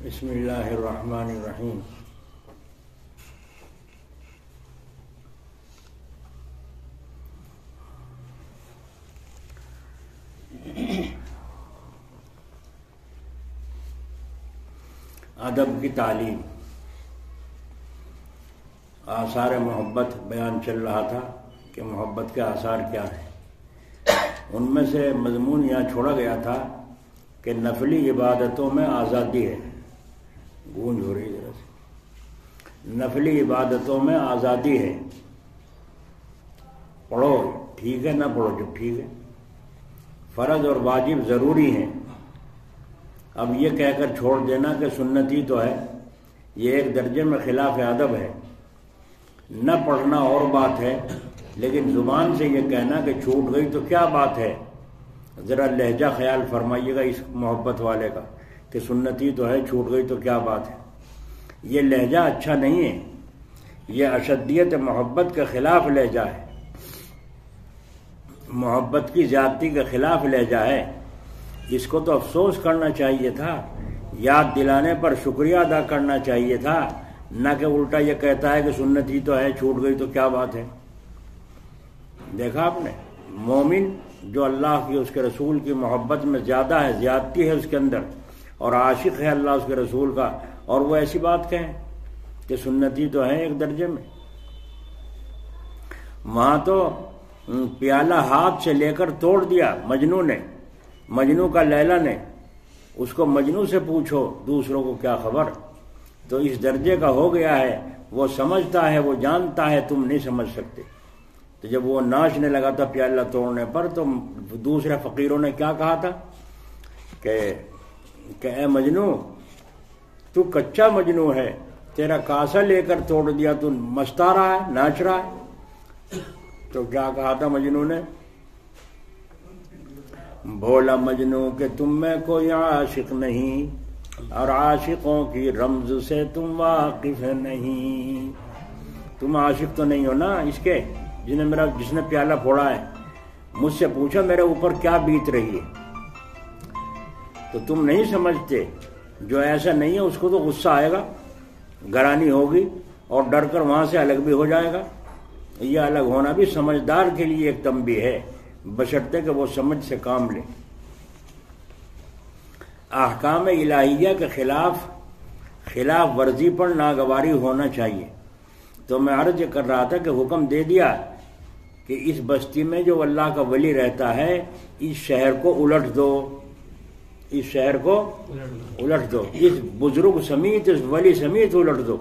بسم اللہ الرحمن الرحیم۔ ادب کی تعلیم، آثار محبت بیان چل رہا تھا کہ محبت کے آثار کیا ہیں۔ ان میں سے مضمون یہاں چھوڑا گیا تھا کہ نفلی عبادتوں میں آزادی ہے۔ گونج ہو رہی ذرا سے۔ نفلی عبادتوں میں آزادی ہے، پڑھو ٹھیک ہے، نہ پڑھو جو ٹھیک ہے۔ فرض اور واجب ضروری ہیں۔ اب یہ کہہ کر چھوڑ دینا کہ سنتی تو ہے، یہ ایک درجے میں خلاف ادب ہے۔ نہ پڑھنا اور بات ہے، لیکن زبان سے یہ کہنا کہ چھوٹ گئی تو کیا بات ہے۔ ذرا لہجہ خیال فرمائیے گا اس محبت والے کا کہ سنتی تو ہے، چھوٹ گئی تو کیا بات ہے۔ یہ لہجہ اچھا نہیں ہے، یہ اشدیت محبت کے خلاف لہجہ ہے، محبت کی زیادتی کے خلاف لہجہ ہے۔ اس کو تو افسوس کرنا چاہیے تھا، یاد دلانے پر شکریہ ادا کرنا چاہیے تھا، نہ کہ الٹا یہ کہتا ہے کہ سنتی تو ہے، چھوٹ گئی تو کیا بات ہے۔ دیکھا آپ نے، مومن جو اللہ کی اس کے رسول کی محبت میں زیادہ ہے، زیادتی ہے اس کے اندر، اور عاشق ہے اللہ اس کے رسول کا، اور وہ ایسی بات کہیں کہ سنتی تو ہے ایک درجے میں۔ وہاں تو پیالہ ہاتھ سے لے کر توڑ دیا مجنو نے، مجنو کا لیلا نے۔ اس کو مجنو سے پوچھو دوسروں کو کیا خبر۔ تو اس درجے کا ہو گیا ہے، وہ سمجھتا ہے، وہ جانتا ہے، تم نہیں سمجھ سکتے۔ تو جب وہ ناچنے لگا تھا پیالہ توڑنے پر، تو دوسرے فقیروں نے کیا کہا تھا کہ اے مجنو، تو کچا مجنو ہے، تیرا کاسا لے کر توڑ دیا، تو مستا رہا ہے، ناچ رہا ہے۔ تو کیا کہا تھا مجنو نے؟ بھولا مجنو کہ تم میں کوئی عاشق نہیں، اور عاشقوں کی رمز سے تم واقف نہیں۔ تم عاشق تو نہیں ہو نا اس کے جس نے پیالہ پھوڑا ہے۔ مجھ سے پوچھا میرے اوپر کیا بیت رہی ہے، تو تم نہیں سمجھتے۔ جو ایسا نہیں ہے اس کو تو غصہ آئے گا، گرانی ہوگی، اور ڈر کر وہاں سے الگ بھی ہو جائے گا۔ یہ الگ ہونا بھی سمجھدار کے لیے ایک تنبیہ ہے، بشرطے کہ وہ سمجھ سے کام لے۔ احکام الہیہ کے خلاف ورزی پر ناگواری ہونا چاہیے۔ تو میں عرض کر رہا تھا کہ حکم دے دیا کہ اس بستی میں جو اللہ کا ولی رہتا ہے، اس شہر کو الٹ دو، اس شہر کو الٹ دو، اس بزرگ سمیت، اس ولی سمیت الٹ دو۔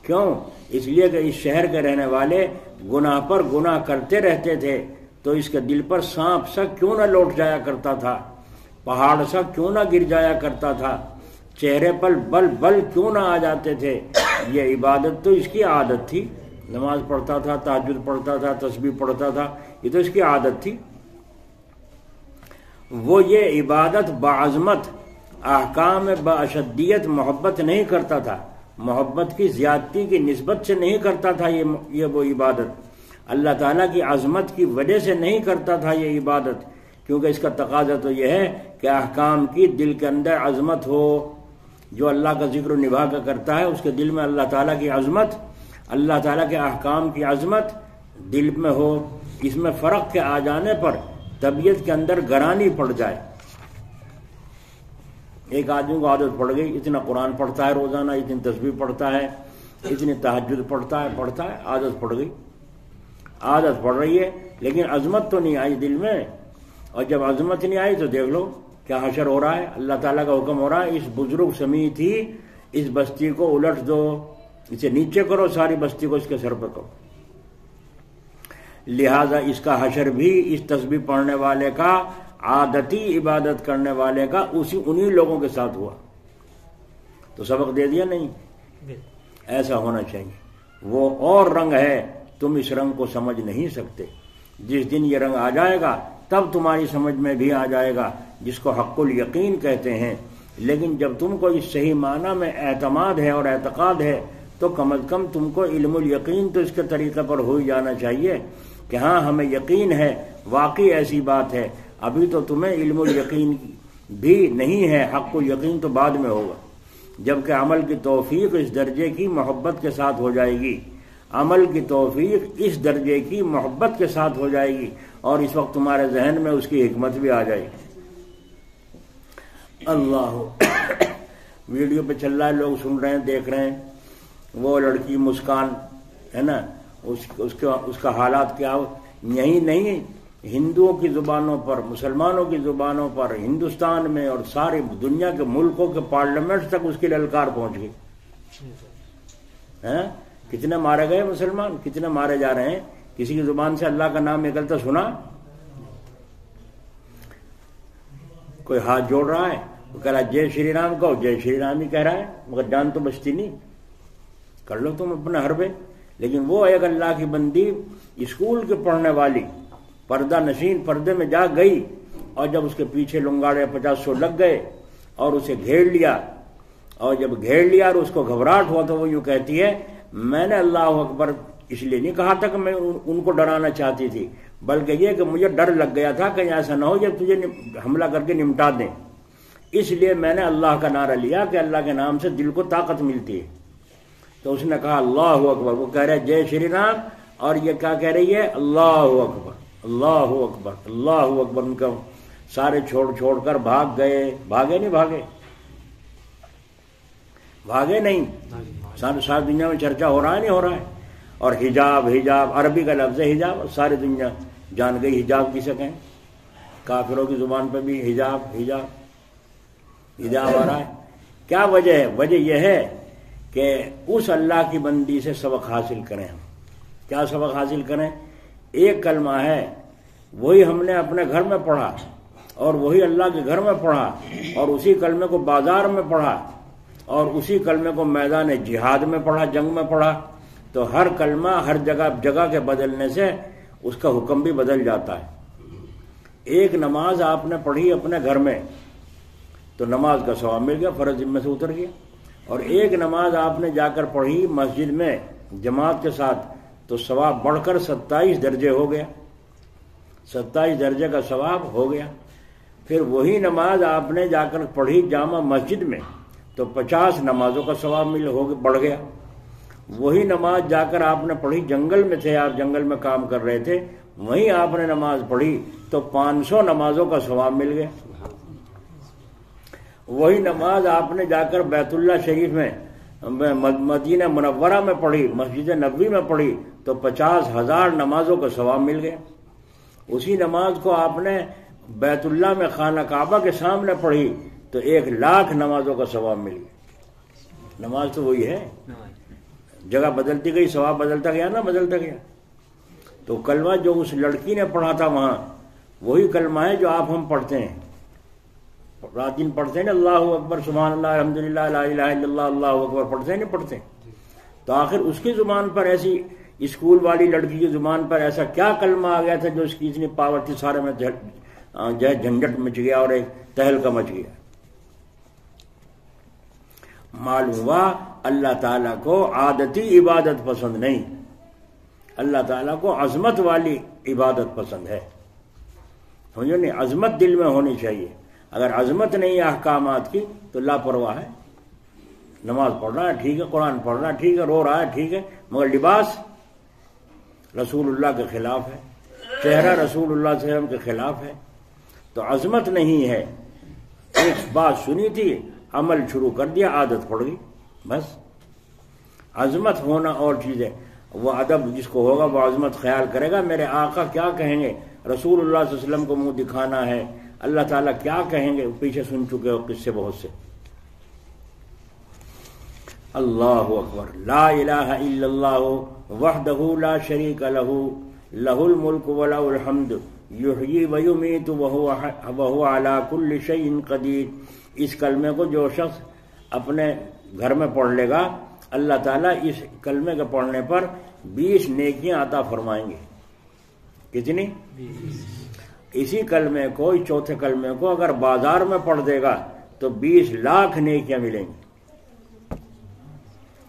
کیوں؟ اس لیے کہ اس شہر کے رہنے والے گناہ پر گناہ کرتے رہتے تھے، تو اس کے دل پر سانپ سا کیوں نہ لوٹ جایا کرتا تھا، پہاڑ سا کیوں نہ گر جایا کرتا تھا، چہرے پر بل کیوں نہ آ جاتے تھے۔ یہ عبادت تو اس کی عادت تھی، نماز پڑھتا تھا، تہجد پڑھتا تھا، تسبیح پڑھتا تھا، یہ تو اس کی عادت تھی۔ وہ یہ عبادت بعظمت، احکام باشدیت محبت نہیں کرتا تھا، محبت کی زیادتی کی نسبت سے نہیں کرتا تھا۔ یہ وہ عبادت اللہ تعالیٰ کی عظمت کی وجہ سے نہیں کرتا تھا یہ عبادت، کیونکہ اس کا تقاضا تو یہ ہے کہ احکام کی دل کے اندر عظمت ہو۔ جو اللہ کا ذکر و نبھا کر کرتا ہے، اس کے دل میں اللہ تعالیٰ کی عظمت، اللہ تعالیٰ کے احکام کی عظمت دل میں ہو۔ اس میں فرق کے آ جانے پر طبیعت کے اندر گرانی پڑ جائے۔ ایک آدمی کو عادت پڑ گئی، اتنا قرآن پڑھتا ہے روزانہ، اتنی تسبیح پڑھتا ہے، اتنی تہجد پڑھتا ہے، عادت پڑ گئی، عادت پڑ رہی ہے، لیکن عظمت تو نہیں آئی دل میں۔ اور جب عظمت نہیں آئی تو دیکھ لو کیا حشر ہو رہا ہے۔ اللہ تعالیٰ کا حکم ہو رہا ہے، اس بزرگ سمیت ہی اس بستی کو الٹ دو، اسے نیچے کرو، ساری بستی کو اس کے سر پر کرو۔ لہذا اس کا حشر بھی اس تسبیح پڑھنے والے کا، عادتی عبادت کرنے والے کا، انہی لوگوں کے ساتھ ہوا۔ تو سبق دے دیا نہیں؟ ایسا ہونا چاہیے۔ وہ اور رنگ ہے، تم اس رنگ کو سمجھ نہیں سکتے۔ جس دن یہ رنگ آ جائے گا تب تمہاری سمجھ میں بھی آ جائے گا، جس کو حق الیقین کہتے ہیں۔ لیکن جب تم کو اس صحیح معنی میں اعتماد ہے اور اعتقاد ہے، تو کم از کم تم کو علم الیقین تو اس کے طریقے پر ہو ہی جانا چاہیے کہ ہاں ہمیں یقین ہے، واقعی ایسی بات ہے۔ ابھی تو تمہیں علم الیقین بھی نہیں ہے، حق الیقین تو بعد میں ہوگا۔ جبکہ عمل کی توفیق اس درجے کی محبت کے ساتھ ہو جائے گی، عمل کی توفیق اس درجے کی محبت کے ساتھ ہو جائے گی، اور اس وقت تمہارے ذہن میں اس کی حکمت بھی آ جائے گی۔ اللہ ویڈیو پہ چل رہا ہے، لوگ سن رہے ہیں، دیکھ رہے ہیں، وہ لڑکی مسکان ہے نا، اس کا حالات کیا ہو، یہی نہیں ہندوؤں کی زبانوں پر، مسلمانوں کی زبانوں پر، ہندوستان میں اور ساری دنیا کے ملکوں کے پارلیمنٹ تک اس کی للکار پہنچ گئی۔ کتنے مارے گئے مسلمان، کتنے مارے جا رہے ہیں، کسی کی زبان سے اللہ کا نام نکلتا سنا؟ کوئی ہاتھ جوڑ رہا ہے، وہ کہہ رہا جے شری رام کہو، جے شری رام ہی کہہ رہا ہے، مگر جان تو بچتی نہیں، کر لو تم اپنے حربے۔ لیکن وہ ایک اللہ کی بندی اسکول کے پڑھنے والی پردہ نشین پردے میں جا گئی، اور جب اس کے پیچھے لنگاڑے 50-100 لگ گئے اور اسے گھیر لیا، اور جب گھیر لیا اور اس کو گھبراہٹ ہوا تو وہ یوں کہتی ہے میں نے اللہ اکبر اس لیے نہیں کہا تھا کہ میں ان کو ڈرانا چاہتی تھی، بلکہ یہ کہ مجھے ڈر لگ گیا تھا کہ ایسا نہ ہو جب تجھے حملہ کر کے نمٹا دیں، اس لیے میں نے اللہ کا نعرہ لیا کہ اللہ کے نام سے دل کو طاقت ملتی ہے۔ تو اس نے کہا اللہ اکبر، وہ کہہ رہے جے شری رام، اور یہ کیا کہہ رہی ہے اللہ اکبر اللہ اکبر اللہ اکبر۔ ان کا سارے چھوڑ کر بھاگ گئے، بھاگے نہیں، ساری دنیا میں چرچا ہو رہا ہے نہیں ہو رہا ہے۔ اور حجاب عربی کا لفظ ہے حجاب، ساری دنیا جان گئی حجاب کسے کہیں، کافروں کی زبان پہ بھی حجاب آ رہا ہے۔ کیا وجہ ہے؟ وجہ یہ ہے کہ اس اللہ کی بندی سے سبق حاصل کریں ہم۔ کیا سبق حاصل کریں؟ ایک کلمہ ہے، وہی ہم نے اپنے گھر میں پڑھا، اور وہی اللہ کے گھر میں پڑھا، اور اسی کلمے کو بازار میں پڑھا، اور اسی کلمے کو میدان جہاد میں پڑھا، جنگ میں پڑھا۔ تو ہر کلمہ ہر جگہ کے بدلنے سے اس کا حکم بھی بدل جاتا ہے۔ ایک نماز آپ نے پڑھی اپنے گھر میں تو نماز کا ثواب مل گیا، فرض ذمہ سے اتر گیا، اور ایک نماز آپ نے جا کر پڑھی مسجد میں جماعت کے ساتھ تو ثواب بڑھ کر 27 درجے ہو گیا، 27 درجے کا ثواب ہو گیا۔ پھر وہی نماز آپ نے جا کر پڑھی جامع مسجد میں تو 50 نمازوں کا ثواب بڑھ گیا۔ وہی نماز جا کر آپ نے پڑھی، جنگل میں تھے آپ، جنگل میں کام کر رہے تھے، وہیں آپ نے نماز پڑھی تو 500 نمازوں کا ثواب مل گیا۔ وہی نماز آپ نے جا کر بیت اللہ شریف میں مدینہ منورہ میں پڑھی، مسجد نبوی میں پڑھی تو 50,000 نمازوں کا ثواب مل گیا۔ اسی نماز کو آپ نے بیت اللہ میں خانہ کعبہ کے سامنے پڑھی تو 1,00,000 نمازوں کا ثواب مل گیا۔ نماز تو وہی ہے، جگہ بدلتی گئی، ثواب بدلتا گیا نا، بدلتا گیا۔ تو کلمہ جو اس لڑکی نے پڑھا تھا وہاں، وہی کلمہ ہے جو آپ ہم پڑھتے ہیں، رات دن پڑھتے ہیں نا، اللہ اکبر سبحان اللہ الحمدللہ لا الہ الا اللہ اللہ اکبر، پڑھتے ہیں نہیں پڑھتے؟ تو آخر اس کی زبان پر ایسی، اسکول والی لڑکی کی زبان پر ایسا کیا کلمہ آ گیا تھا جو اس کی اتنی پاور تھی، سارے میں جو ہے جھنجٹ مچ گیا اور ایک تہلکہ مچ گیا۔ معلوم ہوا اللہ تعالیٰ کو عادتی عبادت پسند نہیں، اللہ تعالیٰ کو عظمت والی عبادت پسند ہے، سمجھو نہیں؟ عظمت دل میں ہونی چاہیے۔ اگر عظمت نہیں ہے احکامات کی تو لاپرواہ ہے۔ نماز پڑھ رہا ہے ٹھیک ہے، قرآن پڑھ رہا ہے ٹھیک ہے، رو رہا ہے ٹھیک ہے، مگر لباس رسول اللہ کے خلاف ہے، چہرہ رسول اللہ صلی اللہ علیہ وسلم کے خلاف ہے، تو عظمت نہیں ہے۔ ایک بات سنی تھی، عمل شروع کر دیا، عادت پڑ گئی، بس۔ عظمت ہونا اور چیز ہے، وہ ادب جس کو ہوگا وہ عظمت خیال کرے گا، میرے آقا کیا کہیں گے، رسول اللہ صلی اللہ علیہ وسلم کو منہ دکھانا ہے، اللہ تعالیٰ کیا کہیں گے، پیچھے سن چکے ہو قصے بہت سے۔ اللہ اکبر، لا الہ الا اللہ وحدہ لا شریک لہ، لہ الملک ولہ الحمد، یحیی ویمیت وہو علی کل شیء قدیر۔ اس کلمے کو جو شخص اپنے گھر میں پڑھ لے گا، اللہ تعالیٰ اس کلمے کے پڑھنے پر 20 نیکیاں عطا فرمائیں گے۔ کتنی؟ اسی کلمے کو، اس چوتھے کلمے کو اگر بازار میں پڑھ دے گا تو 20 لاکھ نیکیاں ملیں گی۔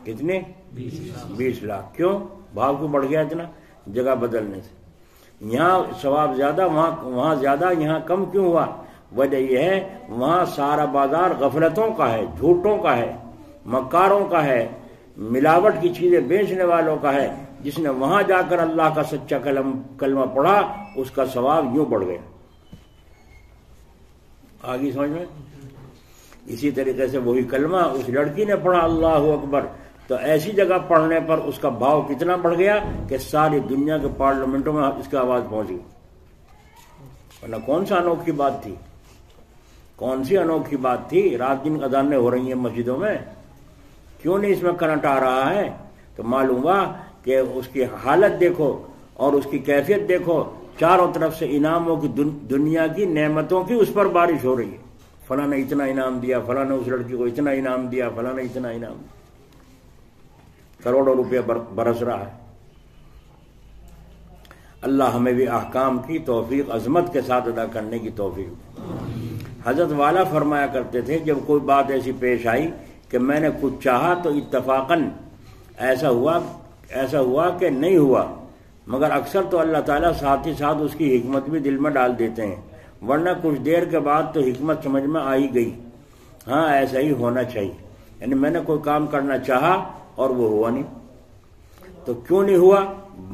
کتنے؟ 20 لاکھ۔ کیوں؟ بھاؤ کیوں بڑھ گیا اتنا؟ جگہ بدلنے سے۔ یہاں ثواب زیادہ، وہاں زیادہ، یہاں کم کیوں ہوا؟ وجہ یہ ہے وہاں سارا بازار غفلتوں کا ہے، جھوٹوں کا ہے، مکاروں کا ہے، ملاوٹ کی چیزیں بیچنے والوں کا ہے۔ جس نے وہاں جا کر اللہ کا سچا کلمہ پڑھا اس کا ثواب یوں بڑھ گیا۔ آگے سمجھ میں؟ اسی طریقے سے وہی کلمہ اس لڑکی نے پڑھا اللہ اکبر، تو ایسی جگہ پڑھنے پر اس کا بھاؤ کتنا بڑھ گیا کہ ساری دنیا کے پارلیمنٹوں میں اس کی آواز پہنچ گئی۔ ورنہ کون سا انوکھی بات تھی، کون سی انوکھی بات تھی؟ رات دن اذانیں ہو رہی ہیں مسجدوں میں، کیوں نہیں اس میں کرنٹ آ رہا ہے؟ تو معلوم ہوا کہ اس کی حالت دیکھو اور اس کی کیفیت دیکھو، چاروں طرف سے انعاموں کی، دنیا کی نعمتوں کی اس پر بارش ہو رہی ہے۔ فلاں نے اتنا انعام دیا، فلاں نے اس لڑکی کو اتنا انعام دیا، فلاں نے اتنا انعام دیا، کروڑوں روپے برس رہا ہے۔ اللہ ہمیں بھی احکام کی توفیق عظمت کے ساتھ ادا کرنے کی توفیق۔ حضرت والا فرمایا کرتے تھے جب کوئی بات ایسی پیش آئی کہ میں نے کچھ چاہا تو اتفاقاً ایسا ہوا کہ نہیں ہوا، مگر اکثر تو اللہ تعالیٰ ساتھ ہی ساتھ اس کی حکمت بھی دل میں ڈال دیتے ہیں، ورنہ کچھ دیر کے بعد تو حکمت سمجھ میں آ ہی گئی، ہاں ایسا ہی ہونا چاہیے۔ یعنی میں نے کوئی کام کرنا چاہا اور وہ ہوا نہیں، تو کیوں نہیں ہوا؟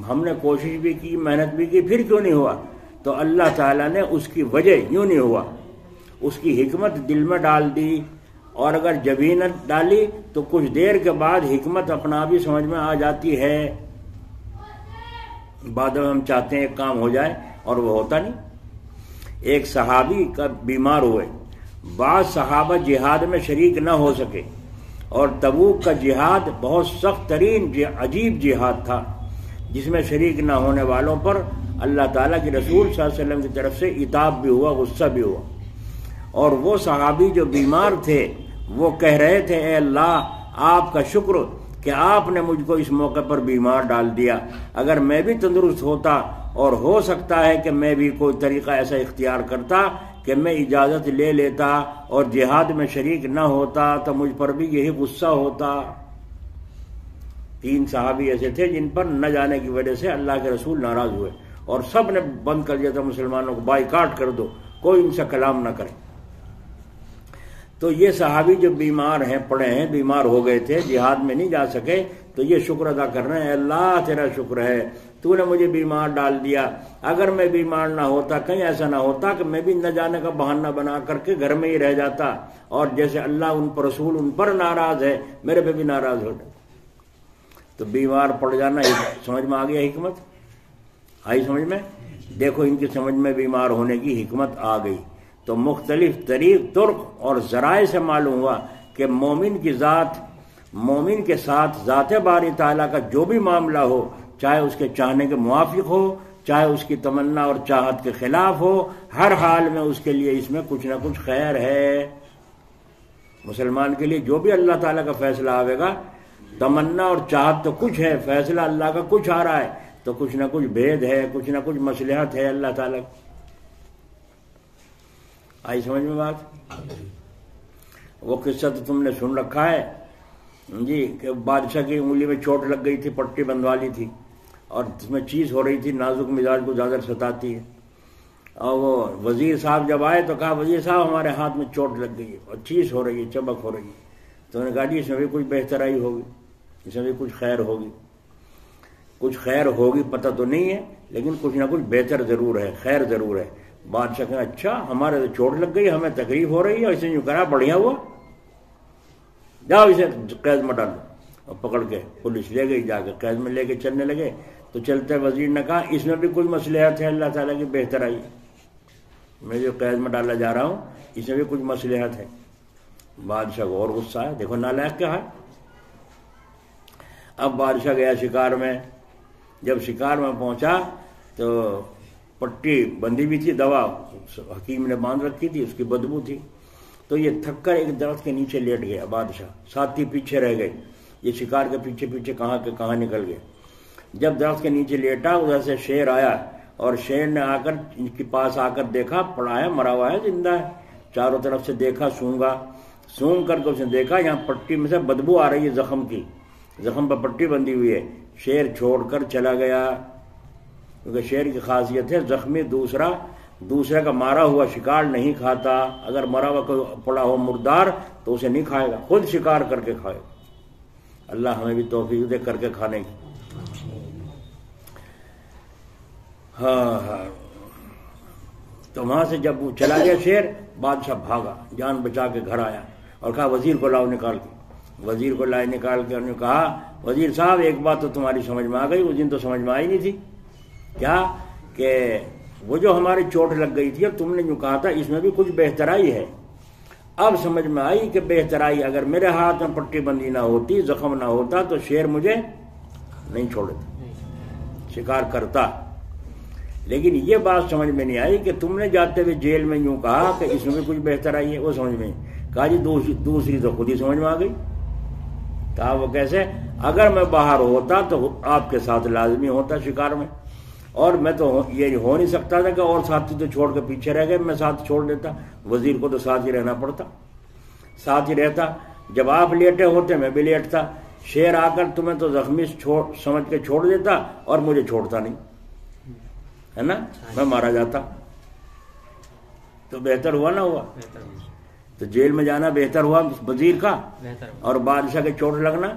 ہم نے کوشش بھی کی، محنت بھی کی، پھر کیوں نہیں ہوا؟ تو اللہ تعالیٰ نے اس کی وجہ یوں نہیں ہوا، اس کی حکمت دل میں ڈال دی، اور اگر جبھی نہ ڈالی تو کچھ دیر کے بعد حکمت اپنا بھی سمجھ میں آ جاتی ہے۔ بعد میں ہم چاہتے ہیں ایک کام ہو جائے اور وہ ہوتا نہیں۔ ایک صحابی کا بیمار ہوئے، بعض صحابہ جہاد میں شریک نہ ہو سکے، اور تبوک کا جہاد بہت سخت ترین عجیب جہاد تھا، جس میں شریک نہ ہونے والوں پر اللہ تعالیٰ کے رسول صلی اللہ علیہ وسلم کی طرف سے عتاب بھی ہوا، غصہ بھی ہوا۔ اور وہ صحابی جو بیمار تھے وہ کہہ رہے تھے اے اللہ آپ کا شکر کہ آپ نے مجھ کو اس موقع پر بیمار ڈال دیا، اگر میں بھی تندرست ہوتا اور ہو سکتا ہے کہ میں بھی کوئی طریقہ ایسا اختیار کرتا کہ میں اجازت لے لیتا اور جہاد میں شریک نہ ہوتا تو مجھ پر بھی یہی غصہ ہوتا۔ 3 صحابی ایسے تھے جن پر نہ جانے کی وجہ سے اللہ کے رسول ناراض ہوئے، اور سب نے بند کر دیا تھا مسلمانوں کو، بائیکاٹ کر دو، کوئی ان سے کلام نہ کرے۔ تو یہ صحابی جو بیمار ہیں، پڑے ہیں، بیمار ہو گئے تھے، جہاد میں نہیں جا سکے، تو یہ شکر ادا کر رہے ہیں اللہ تیرا شکر ہے تو نے مجھے بیمار ڈال دیا، اگر میں بیمار نہ ہوتا کہیں ایسا نہ ہوتا کہ میں بھی نہ جانے کا بہانہ بنا کر کے گھر میں ہی رہ جاتا، اور جیسے اللہ ان پر رسول ان پر ناراض ہے میرے پہ بھی ناراض ہو جاتا۔ تو بیمار پڑ جانا سمجھ میں آ گیا، حکمت آئی سمجھ میں؟ دیکھو ان کی سمجھ میں بیمار ہونے کی حکمت آ گئی۔ تو مختلف طرق اور ذرائع سے معلوم ہوا کہ مومن کی ذات، مومن کے ساتھ ذات باری تعالیٰ کا جو بھی معاملہ ہو، چاہے اس کے چاہنے کے موافق ہو، چاہے اس کی تمنا اور چاہت کے خلاف ہو، ہر حال میں اس کے لیے اس میں کچھ نہ کچھ خیر ہے۔ مسلمان کے لیے جو بھی اللہ تعالیٰ کا فیصلہ آئے گا، تمنا اور چاہت تو کچھ ہے، فیصلہ اللہ کا کچھ آ رہا ہے تو کچھ نہ کچھ بھید ہے، کچھ نہ کچھ مصلحت ہے اللہ تعالیٰ کی۔ آئی سمجھ میں بات؟ وہ قصہ تو تم نے سن رکھا ہے جی، کہ بادشاہ کی انگلی میں چوٹ لگ گئی تھی، پٹی بندھوا لی تھی، اور اس میں چیز ہو رہی تھی، نازک مزاج کو زیادہ ستاتی ہے، اور وہ وزیر صاحب جب آئے تو کہا وزیر صاحب ہمارے ہاتھ میں چوٹ لگ گئی ہے اور چیز ہو رہی ہے، چمک ہو رہی ہے۔ تو انہوں نے کہا جی اس میں بھی کچھ بہترائی ہوگی، اس میں بھی کچھ خیر ہوگی، کچھ خیر ہوگی پتہ تو نہیں ہے لیکن کچھ نہ کچھ بہتر ضرور ہے، خیر ضرور ہے۔ بادشاہ کہا اچھا ہمارے تو چوٹ لگ گئی، ہمیں تکلیف ہو رہی ہے، اسے یوں کرا بڑھیا ہوا، جاؤ اسے قید میں ڈالو، اور پکڑ کے پولیس لے گئی، جا کے قید میں لے کے چلنے لگے۔ تو چلتے وزیر نے کہا اس میں بھی کوئی مصلحت ہے اللہ تعالیٰ کی بہترائی، میں جو قید میں ڈالا جا رہا ہوں اس میں بھی کچھ مصلحت ہے۔ بادشاہ کو اور غصہ ہے، دیکھو نالائق کیا ہے۔ اب بادشاہ گیا شکار میں، جب شکار میں پہنچا تو پٹی بندھی بھی تھی، دوا حکیم نے باندھ رکھی تھی، اس کی بدبو تھی، تو یہ تھک کر ایک درخت کے نیچے لیٹ گیا بادشاہ، ساتھی پیچھے رہ گئے، یہ شکار کے پیچھے پیچھے کہاں کے کہاں نکل گئے۔ جب درخت کے نیچے لیٹا ادھر سے شیر آیا، اور شیر نے آ کر ان کے پاس آ کر دیکھا پڑا ہے، مرا ہوا ہے، زندہ ہے، چاروں طرف سے دیکھا، سونگ کر کے اس نے دیکھا یہاں پٹی میں سے بدبو آ رہی ہے زخم کی، زخم پر پٹی بندھی ہوئی ہے۔ شیر چھوڑ کر چلا گیا، کیونکہ شیر کی خاصیت ہے زخمی دوسرا دوسرے کا مارا ہوا شکار نہیں کھاتا، اگر مرا ہوا کوئی پڑا ہوا مردار تو اسے نہیں کھائے گا، خود شکار کر کے کھائے گا۔ اللہ ہمیں بھی توفیق دے کر کے کھانے کی۔ ہاں تو وہاں سے جب وہ چلا گیا شیر، بادشاہ بھاگا، جان بچا کے گھر آیا اور کہا وزیر کو لاؤ نکال کے۔ وزیر کو لائے نکال کے انہوں نے کہا وزیر صاحب ایک بات تو تمہاری سمجھ میں آ گئی، اس دن تو سمجھ میں آئی نہیں تھی۔ کیا؟ کہ وہ جو ہماری چوٹ لگ گئی تھی اور تم نے جو کہا تھا اس میں بھی کچھ بہترائی ہے۔ اب سمجھ میں آئی کہ بہترائی، اگر میرے ہاتھ میں پٹی بندی نہ ہوتی، زخم نہ ہوتا تو شیر مجھے نہیں چھوڑتا، شکار کرتا۔ لیکن یہ بات سمجھ میں نہیں آئی کہ تم نے جاتے ہوئے جیل میں یوں کہا کہ اس میں بھی کچھ بہترائی ہے، وہ سمجھ میں نہیں۔ کہا جی دوسری تو خود ہی سمجھ میں آ گئی۔ کہا وہ کیسے؟ اگر میں باہر ہوتا تو آپ کے ساتھ لازمی ہوتا شکار میں، اور میں تو یہ ہو نہیں سکتا تھا کہ اور ساتھی تو چھوڑ کے پیچھے رہ گئے، میں ساتھ چھوڑ دیتا، وزیر کو تو ساتھ ہی رہنا پڑتا، ساتھ ہی رہتا۔ جب آپ لیٹے ہوتے میں بھی لیٹتا، شیر آ کر تمہیں تو زخمی سمجھ کے چھوڑ دیتا اور مجھے چھوڑتا نہیں، ہے نا، میں مارا جاتا۔ تو بہتر ہوا نہ ہوا؟ تو جیل میں جانا بہتر ہوا وزیر کا، اور بادشاہ کے چوٹ لگنا؟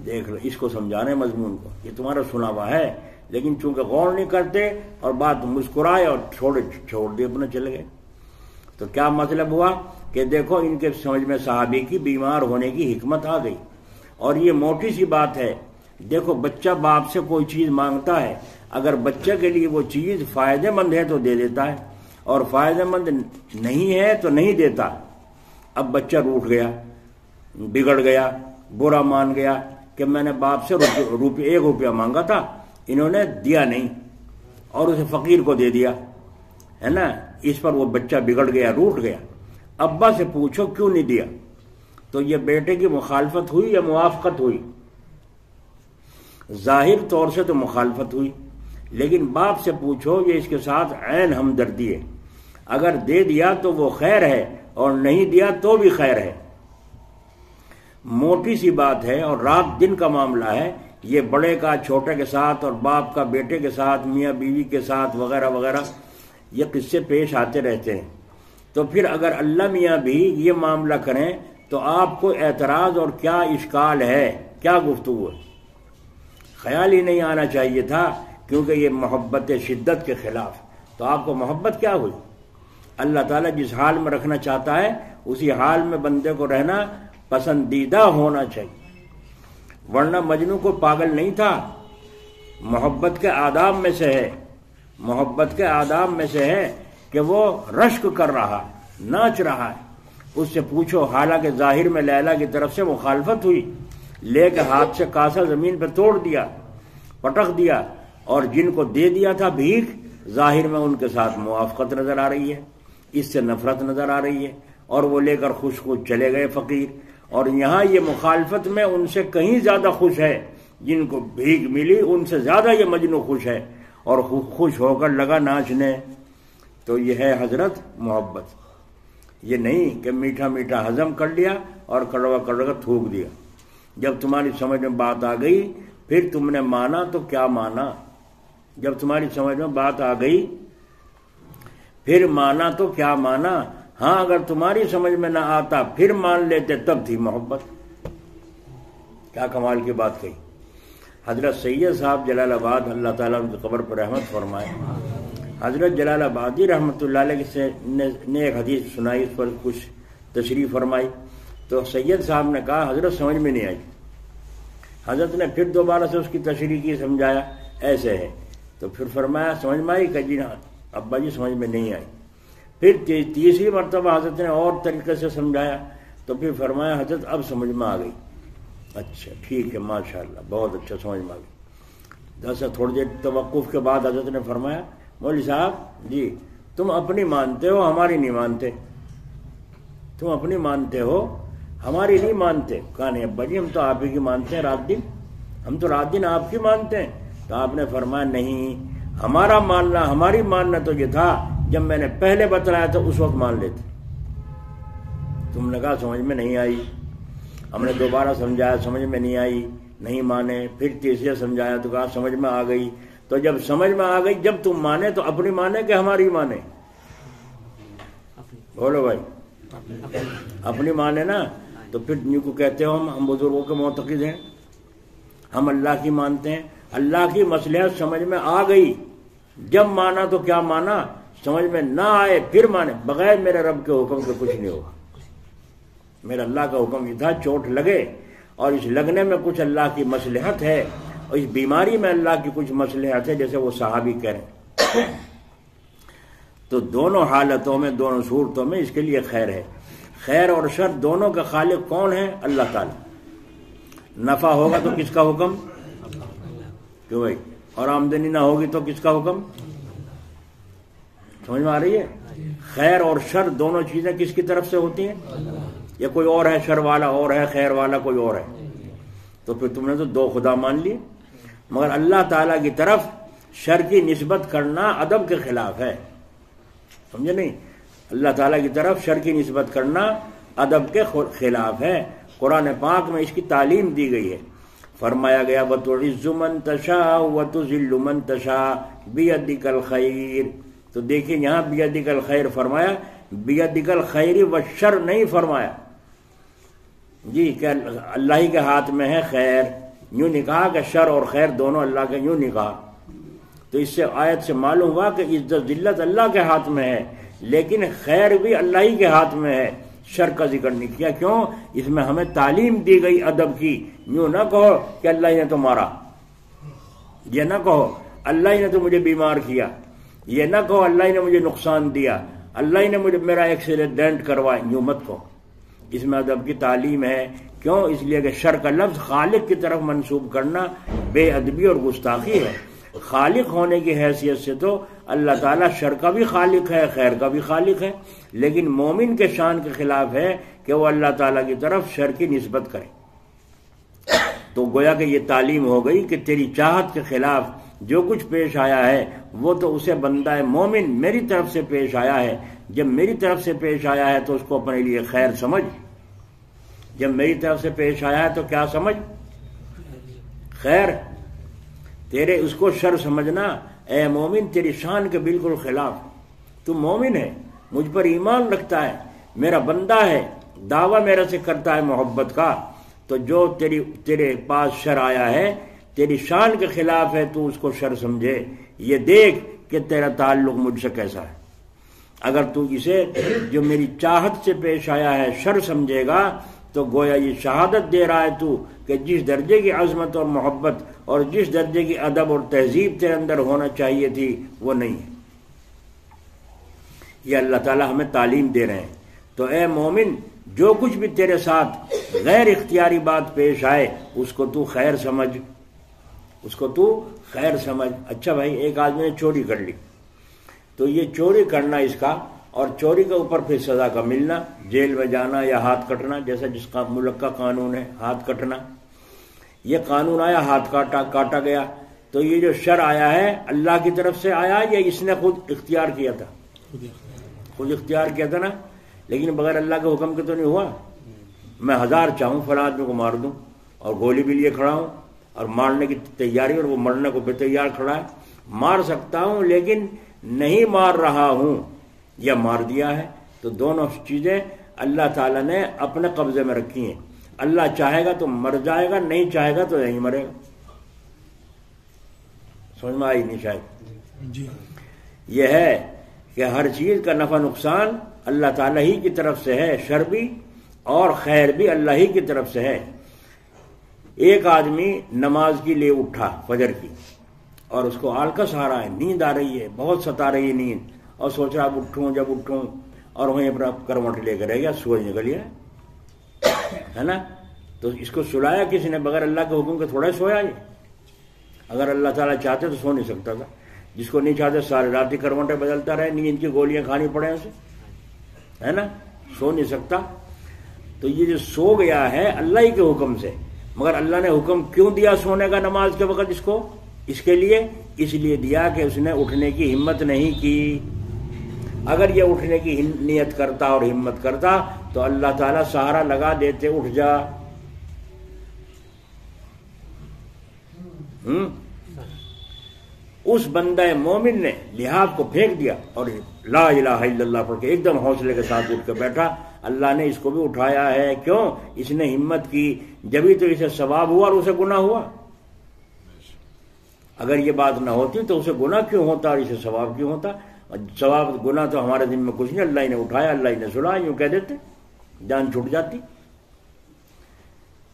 دیکھ لو، اس کو سمجھانے مضمون کو، یہ تمہارا سنا ہوا ہے، لیکن چونکہ غور نہیں کرتے اور بات مسکرائے اور چھوڑ دے اپنے چلے گئے۔ تو کیا مطلب ہوا کہ دیکھو ان کے سمجھ میں صحابی کی بیمار ہونے کی حکمت آ گئی۔ اور یہ موٹی سی بات ہے، دیکھو بچہ باپ سے کوئی چیز مانگتا ہے، اگر بچے کے لیے وہ چیز فائدہ مند ہے تو دے دیتا ہے، اور فائدہ مند نہیں ہے تو نہیں دیتا۔ اب بچہ روٹھ گیا، بگڑ گیا، برا مان گیا کہ میں نے باپ سے 1 روپیہ مانگا تھا، انہوں نے دیا نہیں اور اسے فقیر کو دے دیا، ہے نا، اس پر وہ بچہ بگڑ گیا، روٹھ گیا۔ ابا سے پوچھو کیوں نہیں دیا، تو یہ بیٹے کی مخالفت ہوئی یا موافقت ہوئی؟ ظاہر طور سے تو مخالفت ہوئی، لیکن باپ سے پوچھو، یہ اس کے ساتھ عین ہمدردی ہے، اگر دے دیا تو وہ خیر ہے اور نہیں دیا تو بھی خیر ہے۔ موٹی سی بات ہے اور رات دن کا معاملہ ہے، یہ بڑے کا چھوٹے کے ساتھ اور باپ کا بیٹے کے ساتھ، میاں بیوی کے ساتھ وغیرہ وغیرہ، یہ قصے پیش آتے رہتے ہیں۔ تو پھر اگر اللہ میاں بھی یہ معاملہ کریں تو آپ کو اعتراض اور کیا اشکال ہے، کیا گفتگو ہے؟ خیال ہی نہیں آنا چاہیے تھا، کیونکہ یہ محبت شدت کے خلاف۔ تو آپ کو محبت کیا ہوئی؟ اللہ تعالیٰ جس حال میں رکھنا چاہتا ہے اسی حال میں بندے کو رہنا پسندیدہ ہونا چاہیے، ورنہ مجنوں کو پاگل نہیں تھا۔ محبت کے آداب میں سے ہے، محبت کے آداب میں سے ہے کہ وہ رشک کر رہا، ناچ رہا ہے۔ اس سے پوچھو، حالانکہ ظاہر میں لیلا کی طرف سے مخالفت ہوئی، لے کے ہاتھ سے کاسا زمین پہ توڑ دیا، پٹک دیا، اور جن کو دے دیا تھا بھیک، ظاہر میں ان کے ساتھ موافقت نظر آ رہی ہے، اس سے نفرت نظر آ رہی ہے، اور وہ لے کر خوش خوش چلے گئے فقیر۔ اور یہاں یہ مخالفت میں ان سے کہیں زیادہ خوش ہے، جن کو بھیک ملی ان سے زیادہ یہ مجنوں خوش ہے، اور خوش ہو کر لگا ناچنے۔ تو یہ ہے حضرت محبت، یہ نہیں کہ میٹھا میٹھا ہضم کر لیا اور کڑوا کڑوا تھوک دیا۔ جب تمہاری سمجھ میں بات آ گئی پھر تم نے مانا تو کیا مانا، جب تمہاری سمجھ میں بات آ گئی پھر مانا تو کیا مانا۔ ہاں اگر تمہاری سمجھ میں نہ آتا پھر مان لیتے، تب تھی محبت۔ کیا کمال کی بات کہی حضرت سید صاحب جلال آباد، اللہ تعالیٰ ان کی قبر پر رحمت فرمائے۔ حضرت جلال آبادی رحمۃ اللہ علیہ نے ایک حدیث سنائی، اس پر کچھ تشریح فرمائی، تو سید صاحب نے کہا حضرت سمجھ میں نہیں آئی۔ حضرت نے پھر دوبارہ سے اس کی تشریح کی، سمجھایا ایسے ہے، تو پھر فرمایا سمجھ میں آئی؟ کہ جی ابا جی سمجھ میں نہیں آئی۔ پھر تیسری مرتبہ حضرت نے اور طریقے سے سمجھایا، تو پھر فرمایا حضرت اب سمجھ میں آ گئی۔ اچھا ٹھیک ہے، ماشاءاللہ بہت اچھا سمجھ میں آ گئی۔ دراصل تھوڑی دیر توقف کے بعد حضرت نے فرمایا مولوی صاحب جی تم اپنی مانتے ہو، ہماری نہیں مانتے، تم اپنی مانتے ہو، ہماری نہیں مانتے۔ کہا نہیں ابا جی ہم تو آپ ہی کی مانتے ہیں، رات دن ہم تو رات دن آپ کی مانتے ہیں۔ تو آپ نے فرمایا نہیں، ہمارا ماننا، ہماری ماننا تو یہ تھا جب میں نے پہلے بتلایا تھا اس وقت مان لیتے۔ تم نے کہا سمجھ میں نہیں آئی، ہم نے دوبارہ سمجھایا سمجھ میں نہیں آئی، نہیں مانے، پھر تیسرے سمجھایا تو کہا سمجھ میں آ گئی۔ تو جب سمجھ میں آ گئی، جب تم مانے تو اپنی مانے کہ ہماری مانے؟ بولو بھائی، اپنی مانے نا، تو پھر جن کو کہتے ہو ہم بزرگوں کے معتقد ہیں، ہم اللہ کی مانتے ہیں۔ اللہ کی مصلحت سمجھ میں آ گئی، جب مانا تو کیا مانا، سمجھ میں نہ آئے پھر مانے، بغیر میرے رب کے حکم کے کچھ نہیں ہوگا۔ میرا اللہ کا حکم یہ تھا چوٹ لگے، اور اس لگنے میں کچھ اللہ کی مصلحت ہے، اور اس بیماری میں اللہ کی کچھ مصلحت ہے، جیسے وہ صحابی کہہ رہے ہیں۔ تو دونوں حالتوں میں، دونوں صورتوں میں اس کے لیے خیر ہے۔ خیر اور شر دونوں کا خالق کون ہے؟ اللہ تعالیٰ۔ نفع ہوگا تو کس کا حکم؟ کیوں بھائی؟ اور آمدنی نہ ہوگی تو کس کا حکم؟ سمجھ میں آ رہی ہے؟ خیر اور شر دونوں چیزیں کس کی طرف سے ہوتی ہیں؟ یا کوئی اور ہے شر والا اور ہے، خیر والا کوئی اور ہے؟ تو پھر تم نے تو دو خدا مان لیے۔ مگر اللہ تعالیٰ کی طرف شر کی نسبت کرنا ادب کے خلاف ہے، سمجھے نہیں؟ اللہ تعالیٰ کی طرف شر کی نسبت کرنا ادب کے خلاف ہے۔ قرآن پاک میں اس کی تعلیم دی گئی ہے، فرمایا گیا وَتُعِزُّ مَن تَشَاءُ وَتُذِلُّ مَن تَشَاءُ بِيَدِكَ الْخَيْرُ۔ تو دیکھیں یہاں بِيَدِكَ الْخَيْرُ فرمایا، بِيَدِكَ الْخَيْرُ وَالشَّرُّ نہیں فرمایا جی کہ اللہ ہی کے ہاتھ میں ہے خیر، یوں نہیں کہا کہ شر اور خیر دونوں اللہ کے، یوں نہیں کہا۔ تو اس سے آیت سے معلوم ہوا کہ عزت ذلت اللہ کے ہاتھ میں ہے، لیکن خیر بھی اللہ ہی کے ہاتھ میں ہے، شر کا ذکر نہیں کیا۔ کیوں؟ اس میں ہمیں تعلیم دی گئی ادب کی۔ یوں نہ کہو کہ اللہ ہی نے تو مارا، یہ نہ کہو اللہ ہی نے تو مجھے بیمار کیا، یہ نہ کہو اللہ ہی نے مجھے نقصان دیا، اللہ ہی نے مجھے میرا ایکسیڈنٹ کروایا، یوں مت کہو۔ اس میں ادب کی تعلیم ہے۔ کیوں؟ اس لیے کہ شر کا لفظ خالق کی طرف منسوب کرنا بے ادبی اور گستاخی ہے۔ خالق ہونے کی حیثیت سے تو اللہ تعالیٰ شر کا بھی خالق ہے، خیر کا بھی خالق ہے، لیکن مومن کے شان کے خلاف ہے کہ وہ اللہ تعالیٰ کی طرف شر کی نسبت کرے۔ تو گویا کہ یہ تعلیم ہو گئی کہ تیری چاہت کے خلاف جو کچھ پیش آیا ہے وہ تو اسے بندہ مومن میری طرف سے پیش آیا ہے۔ جب میری طرف سے پیش آیا ہے تو اس کو اپنے لیے خیر سمجھ، جب میری طرف سے پیش آیا ہے تو کیا سمجھ؟ خیر۔ تیرے اس کو شر سمجھنا اے مومن تیری شان کے بالکل خلاف۔ تو مومن ہے، مجھ پر ایمان رکھتا ہے، میرا بندہ ہے، دعویٰ میرے سے کرتا ہے محبت کا، تو جو تیرے پاس شر آیا ہے تیری شان کے خلاف ہے، تو اس کو شر سمجھے، یہ دیکھ کہ تیرا تعلق مجھ سے کیسا ہے۔ اگر تو اسے جو میری چاہت سے پیش آیا ہے شر سمجھے گا تو گویا یہ شہادت دے رہا ہے تو کہ جس درجے کی عظمت اور محبت اور جس درجے کی ادب اور تہذیب تیرے اندر ہونا چاہیے تھی وہ نہیں ہے۔ یہ اللہ تعالیٰ ہمیں تعلیم دے رہے ہیں۔ تو اے مومن جو کچھ بھی تیرے ساتھ غیر اختیاری بات پیش آئے اس کو تو خیر سمجھ، اس کو تو خیر سمجھ۔ اچھا بھائی، ایک آدمی نے چوری کر لی، تو یہ چوری کرنا اس کا، اور چوری کے اوپر پھر سزا کا ملنا، جیل میں جانا یا ہاتھ کٹنا، جیسا جس کا ملک کا قانون ہے ہاتھ کٹنا، یہ قانون آیا ہاتھ کاٹا گیا۔ تو یہ جو شر آیا ہے اللہ کی طرف سے آیا یا اس نے خود اختیار کیا تھا؟ خود اختیار کیا تھا نا، لیکن بغیر اللہ کے حکم کے تو نہیں ہوا۔ میں 1000 چاہوں فلاں آدمی کو مار دوں اور گولی بھی لیے کھڑا ہوں اور مارنے کی تیاری، اور وہ مرنے کو بھی تیار کھڑا ہے، مار سکتا ہوں لیکن نہیں مار رہا ہوں یا مار دیا ہے۔ تو دونوں چیزیں اللہ تعالیٰ نے اپنے قبضے میں رکھی ہیں۔ اللہ چاہے گا تو مر جائے گا، نہیں چاہے گا تو نہیں مرے گا۔ سمجھ میں آئی نہیں شاید؟ جی یہ ہے کہ ہر چیز کا نفع نقصان اللہ تعالیٰ ہی کی طرف سے ہے، شر بھی اور خیر بھی اللہ ہی کی طرف سے ہے۔ ایک آدمی نماز کے لیے اٹھا فجر کی، اور اس کو آلکس آ رہا ہے، نیند آ رہی ہے، بہت ستا رہی ہے نیند، اور سوچ رہا اب اٹھوں جب اٹھوں، اور وہیں اپنا کروٹ لے کر رہ گیا، سورج نکل گیا ہے نا۔ تو اس کو سلایا کسی نے؟ بغیر اللہ کے حکم کے تھوڑا سویا یہ۔ اگر اللہ تعالیٰ چاہتے تو سو نہیں سکتا تھا، جس کو نہیں چاہتے سارے رات ہی کروٹیں بدلتا رہے، نیند کی گولیاں کھانی پڑے اسے، ہے نا، سو نہیں سکتا۔ تو یہ جو سو گیا ہے اللہ ہی کے حکم سے، مگر اللہ نے حکم کیوں دیا سونے کا نماز کے وقت اس کو؟ اس کے لیے، اس لیے دیا کہ اس نے اٹھنے کی ہمت نہیں کی۔ اگر یہ اٹھنے کی نیت کرتا اور ہمت کرتا تو اللہ تعالیٰ سہارا لگا دیتے، اٹھ جا۔ اس بندہ مومن نے لحاف کو پھینک دیا اور لا الہ الا اللہ پڑھ کے ایک دم حوصلے کے ساتھ اٹھ کے بیٹھا. اللہ نے اس کو بھی اٹھایا ہے. کیوں؟ اس نے ہمت کی, جبھی تو اسے ثواب ہوا اور اسے گناہ ہوا. اگر یہ بات نہ ہوتی تو اسے گناہ کیوں ہوتا اور اسے ثواب کیوں ہوتا؟ ثواب گناہ تو ہمارے دن میں کچھ نہیں, اللہ نے اٹھایا, اللہ نے سنا, یوں کہہ دیتے جان چھوٹ جاتی.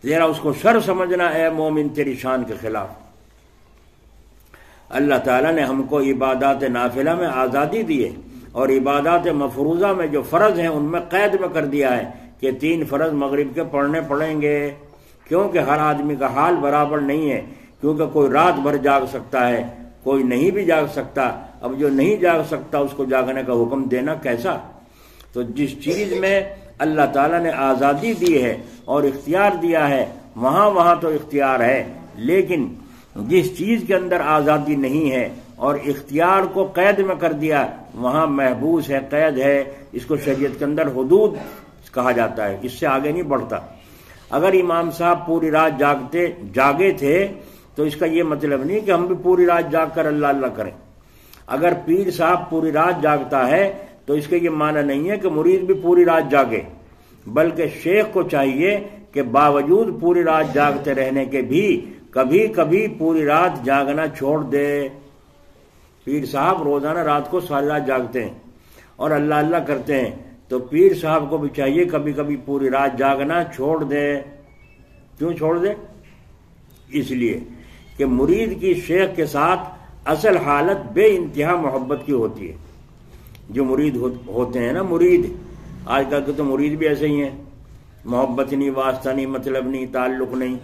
ذرا اس کو شر سمجھنا اے مومن تیری شان کے خلاف. اللہ تعالیٰ نے ہم کو عبادات نافلہ میں آزادی دی ہے اور عبادات مفروضہ میں جو فرض ہیں ان میں قید میں کر دیا ہے کہ 3 فرض مغرب کے پڑھنے پڑیں گے. کیونکہ ہر آدمی کا حال برابر نہیں ہے, کیونکہ کوئی رات بھر جاگ سکتا ہے, کوئی نہیں بھی جاگ سکتا. اب جو نہیں جاگ سکتا اس کو جاگنے کا حکم دینا کیسا؟ تو جس چیز میں اللہ تعالیٰ نے آزادی دی ہے اور اختیار دیا ہے وہاں تو اختیار ہے, لیکن جس چیز کے اندر آزادی نہیں ہے اور اختیار کو قید میں کر دیا وہاں محبوس ہے, قید ہے. اس کو شریعت کے اندر حدود کہا جاتا ہے, اس سے آگے نہیں بڑھتا. اگر امام صاحب پوری رات جاگے تھے تو اس کا یہ مطلب نہیں کہ ہم بھی پوری رات جاگ کر اللہ اللہ کریں. اگر پیر صاحب پوری رات جاگتا ہے تو اس کا یہ معنی نہیں ہے کہ مرید بھی پوری رات جاگے, بلکہ شیخ کو چاہیے کہ باوجود پوری رات جاگتے رہنے کے بھی کبھی کبھی پوری رات جاگنا چھوڑ دے. پیر صاحب روزانہ رات کو ساری رات جاگتے ہیں اور اللہ اللہ کرتے ہیں, تو پیر صاحب کو بھی چاہیے کبھی کبھی پوری رات جاگنا چھوڑ دے. کیوں چھوڑ دے؟ اس لیے کہ مرید کی شیخ کے ساتھ اصل حالت بے انتہا محبت کی ہوتی ہے. جو مرید ہوتے ہیں نا, مرید آج کل کے تو مرید بھی ایسے ہی ہیں, محبت نہیں, واسطہ نہیں, مطلب نہیں, تعلق نہیں,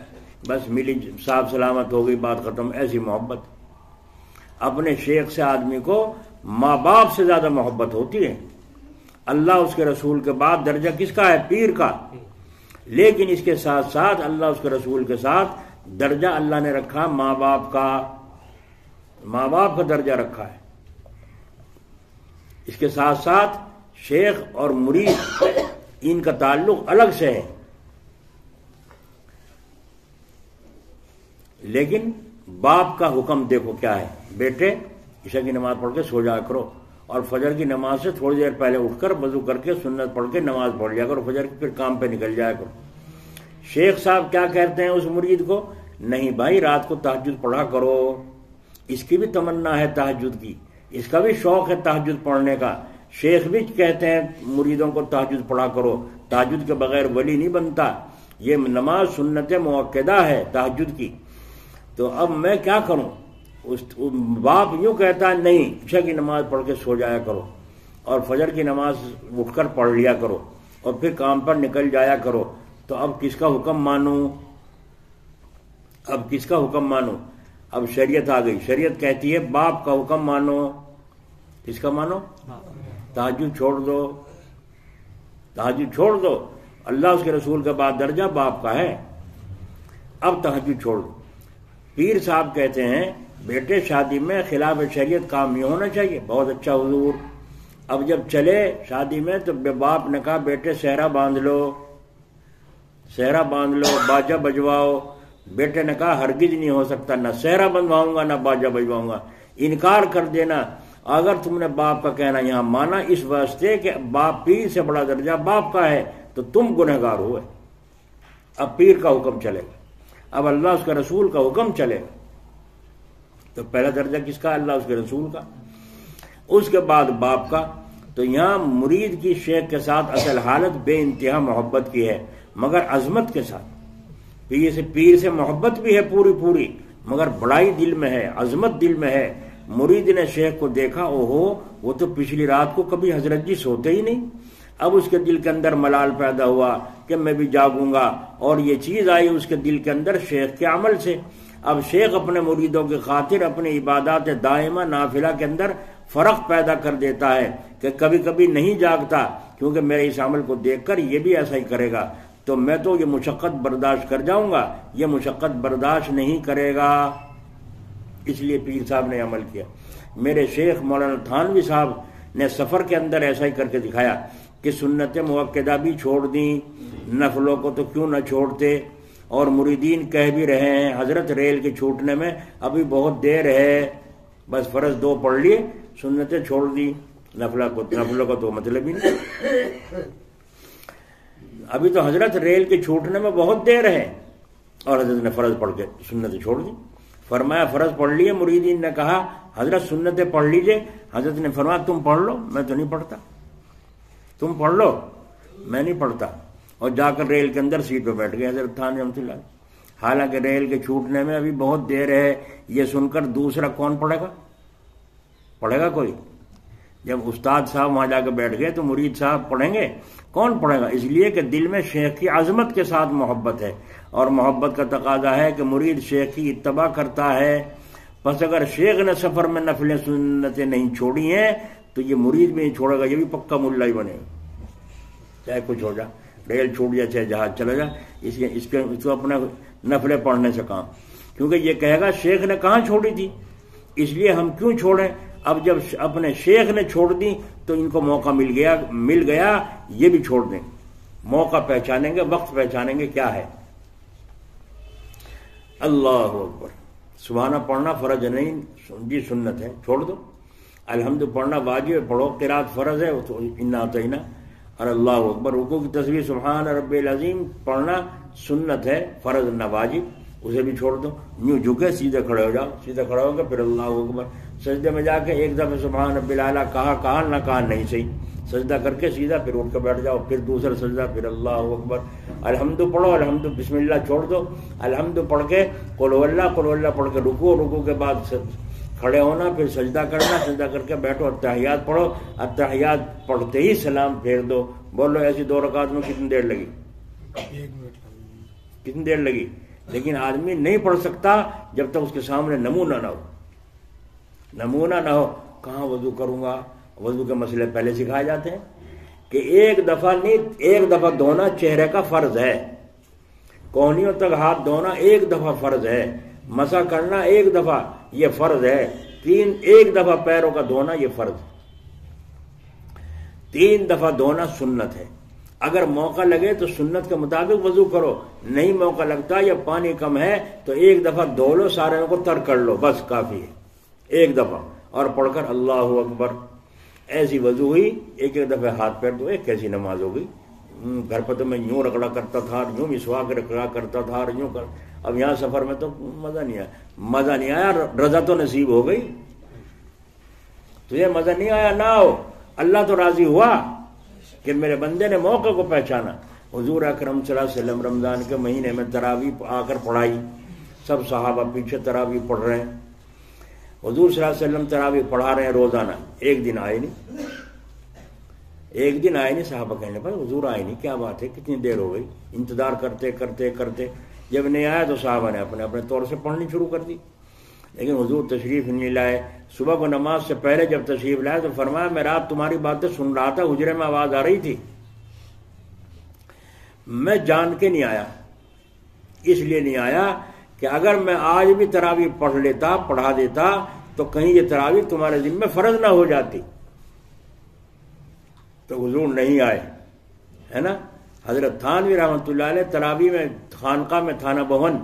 بس ملی صاحب سلامت ہو گئی بات ختم. ایسی محبت اپنے شیخ سے آدمی کو ماں باپ سے زیادہ محبت ہوتی ہے. اللہ اس کے رسول کے بعد درجہ کس کا ہے؟ پیر کا. لیکن اس کے ساتھ ساتھ اللہ اس کے رسول کے ساتھ درجہ اللہ نے رکھا ماں باپ کا, ماں باپ کا درجہ رکھا ہے. اس کے ساتھ ساتھ شیخ اور مرید ان کا تعلق الگ سے ہے. لیکن باپ کا حکم دیکھو کیا ہے, بیٹے عشاء کی نماز پڑھ کے سو جایا کرو اور فجر کی نماز سے تھوڑی دیر پہلے اٹھ کر وضو کر کے سنت پڑھ کے نماز پڑھ لیا کرو فجر کی, پھر کام پہ نکل جایا کرو. شیخ صاحب کیا کہتے ہیں اس مرید کو؟ نہیں بھائی رات کو تہجد پڑھا کرو. اس کی بھی تمنا ہے تہجد کی, اس کا بھی شوق ہے تہجد پڑھنے کا. شیخ بھی کہتے ہیں مریدوں کو تہجد پڑھا کرو, تہجد کے بغیر ولی نہیں بنتا. یہ نماز سنت مؤکدہ ہے تہجد کی. تو اب میں کیا کروں؟ باپ یوں کہتا ہے نہیں عشاء کی نماز پڑھ کے سو جایا کرو اور فجر کی نماز اٹھ کر پڑھ لیا کرو اور پھر کام پر نکل جایا کرو. تو اب کس کا حکم مانوں؟ اب کس کا حکم مانوں؟ اب شریعت آ گئی. شریعت کہتی ہے باپ کا حکم مانو. کس کا مانو؟ تہجد چھوڑ دو, تہجد چھوڑ دو. اللہ اس کے رسول کے بعد درجہ باپ کا ہے. اب تہجد چھوڑ دو. پیر صاحب کہتے ہیں بیٹے شادی میں خلاف شریعت کام نہیں ہونا چاہیے. بہت اچھا حضور. اب جب چلے شادی میں تو باپ نے کہا بیٹے صحرا باندھ لو, صحرا باندھ لو, باجا بجواؤ. بیٹے نے کہا ہرگز نہیں ہو سکتا, نہ صحرا بندواؤں گا نہ باجا بجواؤں گا. انکار کر دینا. اگر تم نے باپ کا کہنا یہاں مانا اس واسطے کہ باپ پیر سے بڑا درجہ باپ کا ہے تو تم گنہگار ہوئے. اب پیر کا حکم چلے گا, اب اللہ اس کے رسول کا حکم چلے گا. تو پہلا درجہ کس کا؟ اللہ اس کے رسول کا. اس کے بعد باپ کا. تو یہاں مرید کی شیخ کے ساتھ اصل حالت بے انتہا محبت کی ہے, مگر عظمت کے ساتھ. پیر سے محبت بھی ہے پوری پوری, مگر بڑائی دل میں ہے, عظمت دل میں ہے. مرید نے شیخ کو دیکھا, اوہو وہ تو پچھلی رات کو کبھی حضرت جی سوتے ہی نہیں. اب اس کے دل کے اندر ملال پیدا ہوا کہ میں بھی جاگوں گا, اور یہ چیز آئی اس کے دل کے اندر شیخ کے عمل سے. اب شیخ اپنے مریدوں کی خاطر اپنی عبادات دائمہ نافلہ کے اندر فرق پیدا کر دیتا ہے کہ کبھی کبھی نہیں جاگتا کیونکہ میرے اس عمل کو دیکھ کر یہ بھی ایسا ہی کرے گا, تو میں تو یہ مشقت برداشت کر جاؤں گا, یہ مشقت برداشت نہیں کرے گا. اس لیے پیر صاحب نے عمل کیا. میرے شیخ مولانا تھانوی صاحب نے سفر کے اندر ایسا ہی کر کے دکھایا کہ سنت مؤکدہ بھی چھوڑ دیں, نفلوں کو تو کیوں نہ چھوڑتے. اور مریدین کہہ بھی رہے ہیں حضرت ریل کے چھوٹنے میں ابھی بہت دیر ہے, بس فرض 2 پڑھ لیے، سنتیں چھوڑ دی، نفلوں کا تو مطلب ہی نہیں۔ ابھی تو حضرت ریل کے چھوٹنے میں بہت دیر ہے اور حضرت نے فرض پڑھ کے سنتیں چھوڑ دی۔ فرمایا فرض پڑھ لیے، مریدین نے کہا حضرت سنتیں پڑھ لیجئے، حضرت نے فرمایا تم پڑھ لو، میں تو نہیں پڑھتا، تم پڑھ لو، میں نہیں پڑھتا، اور جا کر ریل کے اندر سیٹ پہ بیٹھ گئے حضرت تھانوی رحمۃ اللہ۔ حالانکہ ریل کے چھوٹنے میں ابھی بہت دیر ہے، یہ سن کر دوسرا کون پڑھے گا؟ پڑھے گا کوئی؟ جب استاد صاحب وہاں جا کے بیٹھ گئے تو مرید صاحب پڑھیں گے؟ کون پڑھے گا؟ اس لیے کہ دل میں شیخ کی عظمت کے ساتھ محبت ہے، اور محبت کا تقاضا ہے کہ مرید شیخ کی اتباع کرتا ہے۔ پس اگر شیخ نے سفر میں نفلیں سنتیں نہیں چھوڑی ہیں تو یہ مرید بھی نہیں چھوڑے گا، یہ بھی پکا ملا ہی بنے گا، چاہے کچھ ہو جائے، ریل چھوٹ جائے چاہے جہاز چلا جائے، اس کو اپنے نفلیں پڑھنے سے کام، کیونکہ یہ کہے گا شیخ نے کہاں چھوڑی تھی، اس لیے ہم کیوں چھوڑیں؟ اب جب اپنے شیخ نے چھوڑ دی تو ان کو موقع مل گیا یہ بھی چھوڑ دیں، موقع پہچانیں گے، وقت پہچانیں گے کیا ہے۔ اللہ اکبر، سبحانہ پڑھنا فرض نہیں جی، سنت ہے، چھوڑ دو۔ الحمد پڑھنا واجب ہے، پڑھو، قرات فرض ہے، انا اطعنا، اور اللہ اکبر، رکوع کی تسبیح سبحان رب العظیم پڑھنا سنت ہے، فرض نہ واجب، اسے بھی چھوڑ دو۔ یوں جھکے سیدھے کھڑے ہو جاؤ، سیدھے کھڑے ہو کے پھر اللہ اکبر، سجدے میں جا کے ایک دفعہ سبحان رب الاعلیٰ کہا نہ کہا نہیں صحیح، سجدہ کر کے سیدھا پھر اٹھ کے بیٹھ جاؤ، پھر دوسرا سجدہ، پھر اللہ اکبر، الحمد پڑھو، الحمد بسم اللہ چھوڑ دو، الحمد پڑھ کے قل هو اللہ پڑھ کے رکوع کے بعد کھڑے ہونا، پھر سجدہ کرنا، سجدہ کر کے بیٹھو، اتحیات پڑھو، اتحیات پڑھتے ہی سلام پھیر دو۔ بولو ایسی 2 رکعت میں کتنی دیر لگی؟ 1 منٹ کتنی دیر لگی؟ لیکن آدمی نہیں پڑھ سکتا جب تک اس کے سامنے نمونہ نہ ہو، نمونہ نہ ہو۔ کہاں وضو کروں گا؟ وضو کے مسئلے پہلے سکھائے جاتے ہیں کہ ایک دفعہ دھونا چہرے کا فرض ہے، کوہنیوں تک ہاتھ دھونا ایک دفعہ فرض ہے، مسح کرنا ایک دفعہ یہ فرض ہے، ایک دفعہ پیروں کا دھونا یہ فرض، 3 دفعہ دھونا سنت ہے۔ اگر موقع لگے تو سنت کے مطابق وضو کرو، نہیں موقع لگتا یا پانی کم ہے تو ایک دفعہ دھو لو، سارے کو تر کر لو، بس کافی ہے، ایک دفعہ، اور پڑھ کر اللہ اکبر، ایسی وضو ہوئی، ایک دفعہ ہاتھ پیر دھوئے، کیسی نماز ہو گئی۔ گھر پر تو میں یوں رگڑا کرتا تھا، یوں مسواک رگڑا کرتا تھا، اور یوں اب یہاں سفر میں تو مزہ نہیں آیا، رضا تو نصیب ہو گئی، تجھے مزہ نہیں آیا نہ ہو، اللہ تو راضی ہوا کہ میرے بندے نے موقع کو پہچانا۔ حضور اکرم صلی اللہ علیہ وسلم رمضان کے مہینے میں تراویح آ کر پڑھائی، سب صحابہ پیچھے تراویح پڑھ رہے ہیں، حضور صلی اللہ علیہ وسلم تراویح پڑھا رہے ہیں روزانہ، ایک دن آئے نہیں، صحابہ کہنے پر حضور آئے نہیں، کیا بات ہے، کتنی دیر ہو گئی، انتظار کرتے کرتے کرتے جب نہیں آیا تو صحابہ نے اپنے طور سے پڑھنی شروع کر دی، لیکن حضور تشریف نہیں لائے۔ صبح کو نماز سے پہلے جب تشریف لائے تو فرمایا میں رات تمہاری باتیں سن رہا تھا، حجرے میں آواز آ رہی تھی، میں جان کے نہیں آیا، اس لیے نہیں آیا کہ اگر میں آج بھی تراویح پڑھا دیتا تو کہیں یہ تراویح تمہارے ذمہ فرض نہ ہو جاتی، تو حضور نہیں آئے، ہے نا۔ حضرت تھانوی رحمۃ اللہ علیہ تراویح میں خانقاہ میں تھانہ بہن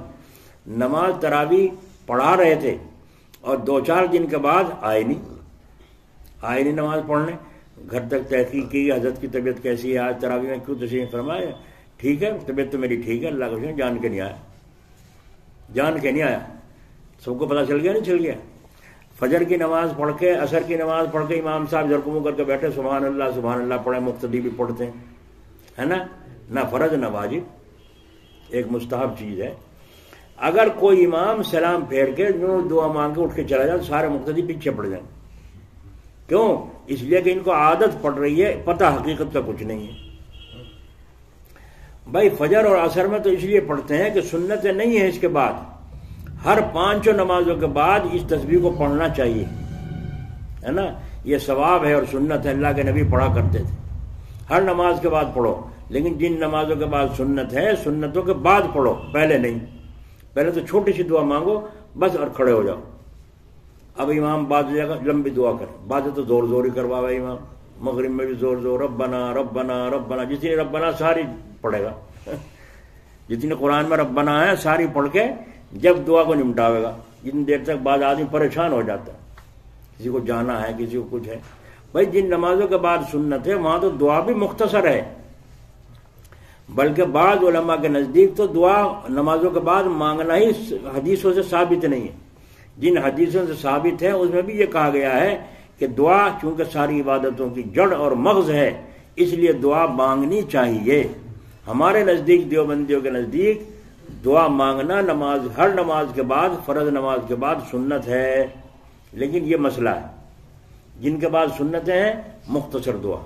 نماز تراویح پڑھا رہے تھے، اور 2-4 دن کے بعد آئے نہیں نماز پڑھنے، گھر تک تحقیق کی حضرت کی طبیعت کیسی ہے، آج تراویح میں کیوں تشریف فرمائے، ٹھیک ہے طبیعت تو میری ٹھیک ہے، اللہ کا شکر، جان کے نہیں آیا، سب کو پتہ چل گیا نہیں چل گیا۔ فجر کی نماز پڑھ کے، عصر کی نماز پڑھ کے امام صاحب جرکموں کر کے بیٹھے، سبحان اللہ پڑھے، مقتدی بھی پڑھتے ہیں، ہے نا، نہ فرض نہ واجب، ایک مستحب چیز ہے۔ اگر کوئی امام سلام پھیر کے جو دعا مانگ کے اٹھ کے چلا جائے تو سارے مقتدی پیچھے پڑ جائیں، کیوں؟ اس لیے کہ ان کو عادت پڑ رہی ہے، پتہ حقیقت کا کچھ نہیں ہے۔ بھائی فجر اور عصر میں تو اس لیے پڑھتے ہیں کہ سنتیں نہیں ہیں، اس کے بعد ہر 5 نمازوں کے بعد اس تسبیح کو پڑھنا چاہیے، ہے نا، یہ ثواب ہے اور سنت ہے، اللہ کے نبی پڑھا کرتے تھے، ہر نماز کے بعد پڑھو، لیکن جن نمازوں کے بعد سنت ہے سنتوں کے بعد پڑھو، پہلے نہیں، پہلے تو چھوٹی سی دعا مانگو بس اور کھڑے ہو جاؤ۔ اب امام بعض جگہ لمبی دعا کرے، بعض تو زور ہی کرواوے امام، مغرب میں بھی زور ربنا ربنا ربنا، جس نے ربنا ساری پڑھے گا، جتنے قرآن میں ربنا ہے ساری پڑھ کے جب دعا کو نمٹاوے گا، جتنی دیر تک بعض آدمی پریشان ہو جاتا ہے، کسی کو جانا ہے، کسی کو کچھ ہے. بھائی جن نمازوں کے بعد سنت ہے وہاں تو دعا بھی مختصر ہے، بلکہ بعض علماء کے نزدیک تو دعا نمازوں کے بعد مانگنا ہی حدیثوں سے ثابت نہیں ہے. جن حدیثوں سے ثابت ہے اس میں بھی یہ کہا گیا ہے کہ دعا چونکہ ساری عبادتوں کی جڑ اور مغز ہے، اس لیے دعا مانگنی چاہیے. ہمارے نزدیک دیوبندیوں کے نزدیک دعا مانگنا ہر نماز کے بعد، فرض نماز کے بعد سنت ہے. لیکن یہ مسئلہ ہے، جن کے بعد سنتیں ہیں مختصر دعا.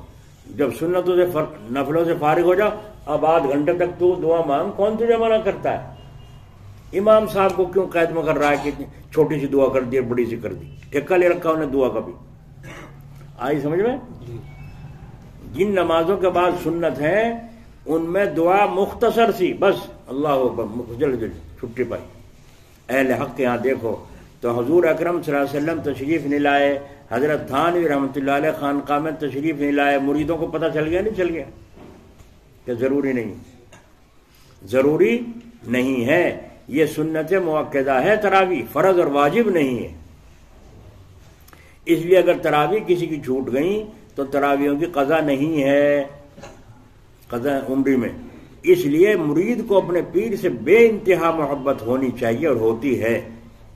جب سنتوں سے نفلوں سے فارغ ہو جاؤ، اب آدھ گھنٹے تک تو دعا مانگ، کون تجھے منع کرتا ہے؟ امام صاحب کو کیوں قید میں کر رہا ہے کہ چھوٹی سی دعا کر دی، بڑی سی کر دی؟ ٹھیکہ لے رکھا انہیں دعا کا بھی. آئی سمجھ میں؟ جن نمازوں کے بعد سنت ہے ان میں دعا مختصر سی، بس اللہ اکبر، جلد چھٹی پائی. اہل حق کے یہاں دیکھو تو حضور اکرم صلی اللہ علیہ وسلم تشریف نہیں لائے، حضرت تھانوی رحمۃ اللہ علیہ خانقاہ میں تشریف نہیں لائے، مریدوں کو پتہ چل گیا نہیں چل گیا کہ ضروری نہیں ہے. یہ سنت مؤکدہ ہے تراویح، فرض اور واجب نہیں ہے. اس لیے اگر تراویح کسی کی چھوٹ گئی تو تراویحوں کی قضا نہیں ہے، قضا عمری میں. اس لیے مرید کو اپنے پیر سے بے انتہا محبت ہونی چاہیے، اور ہوتی ہے.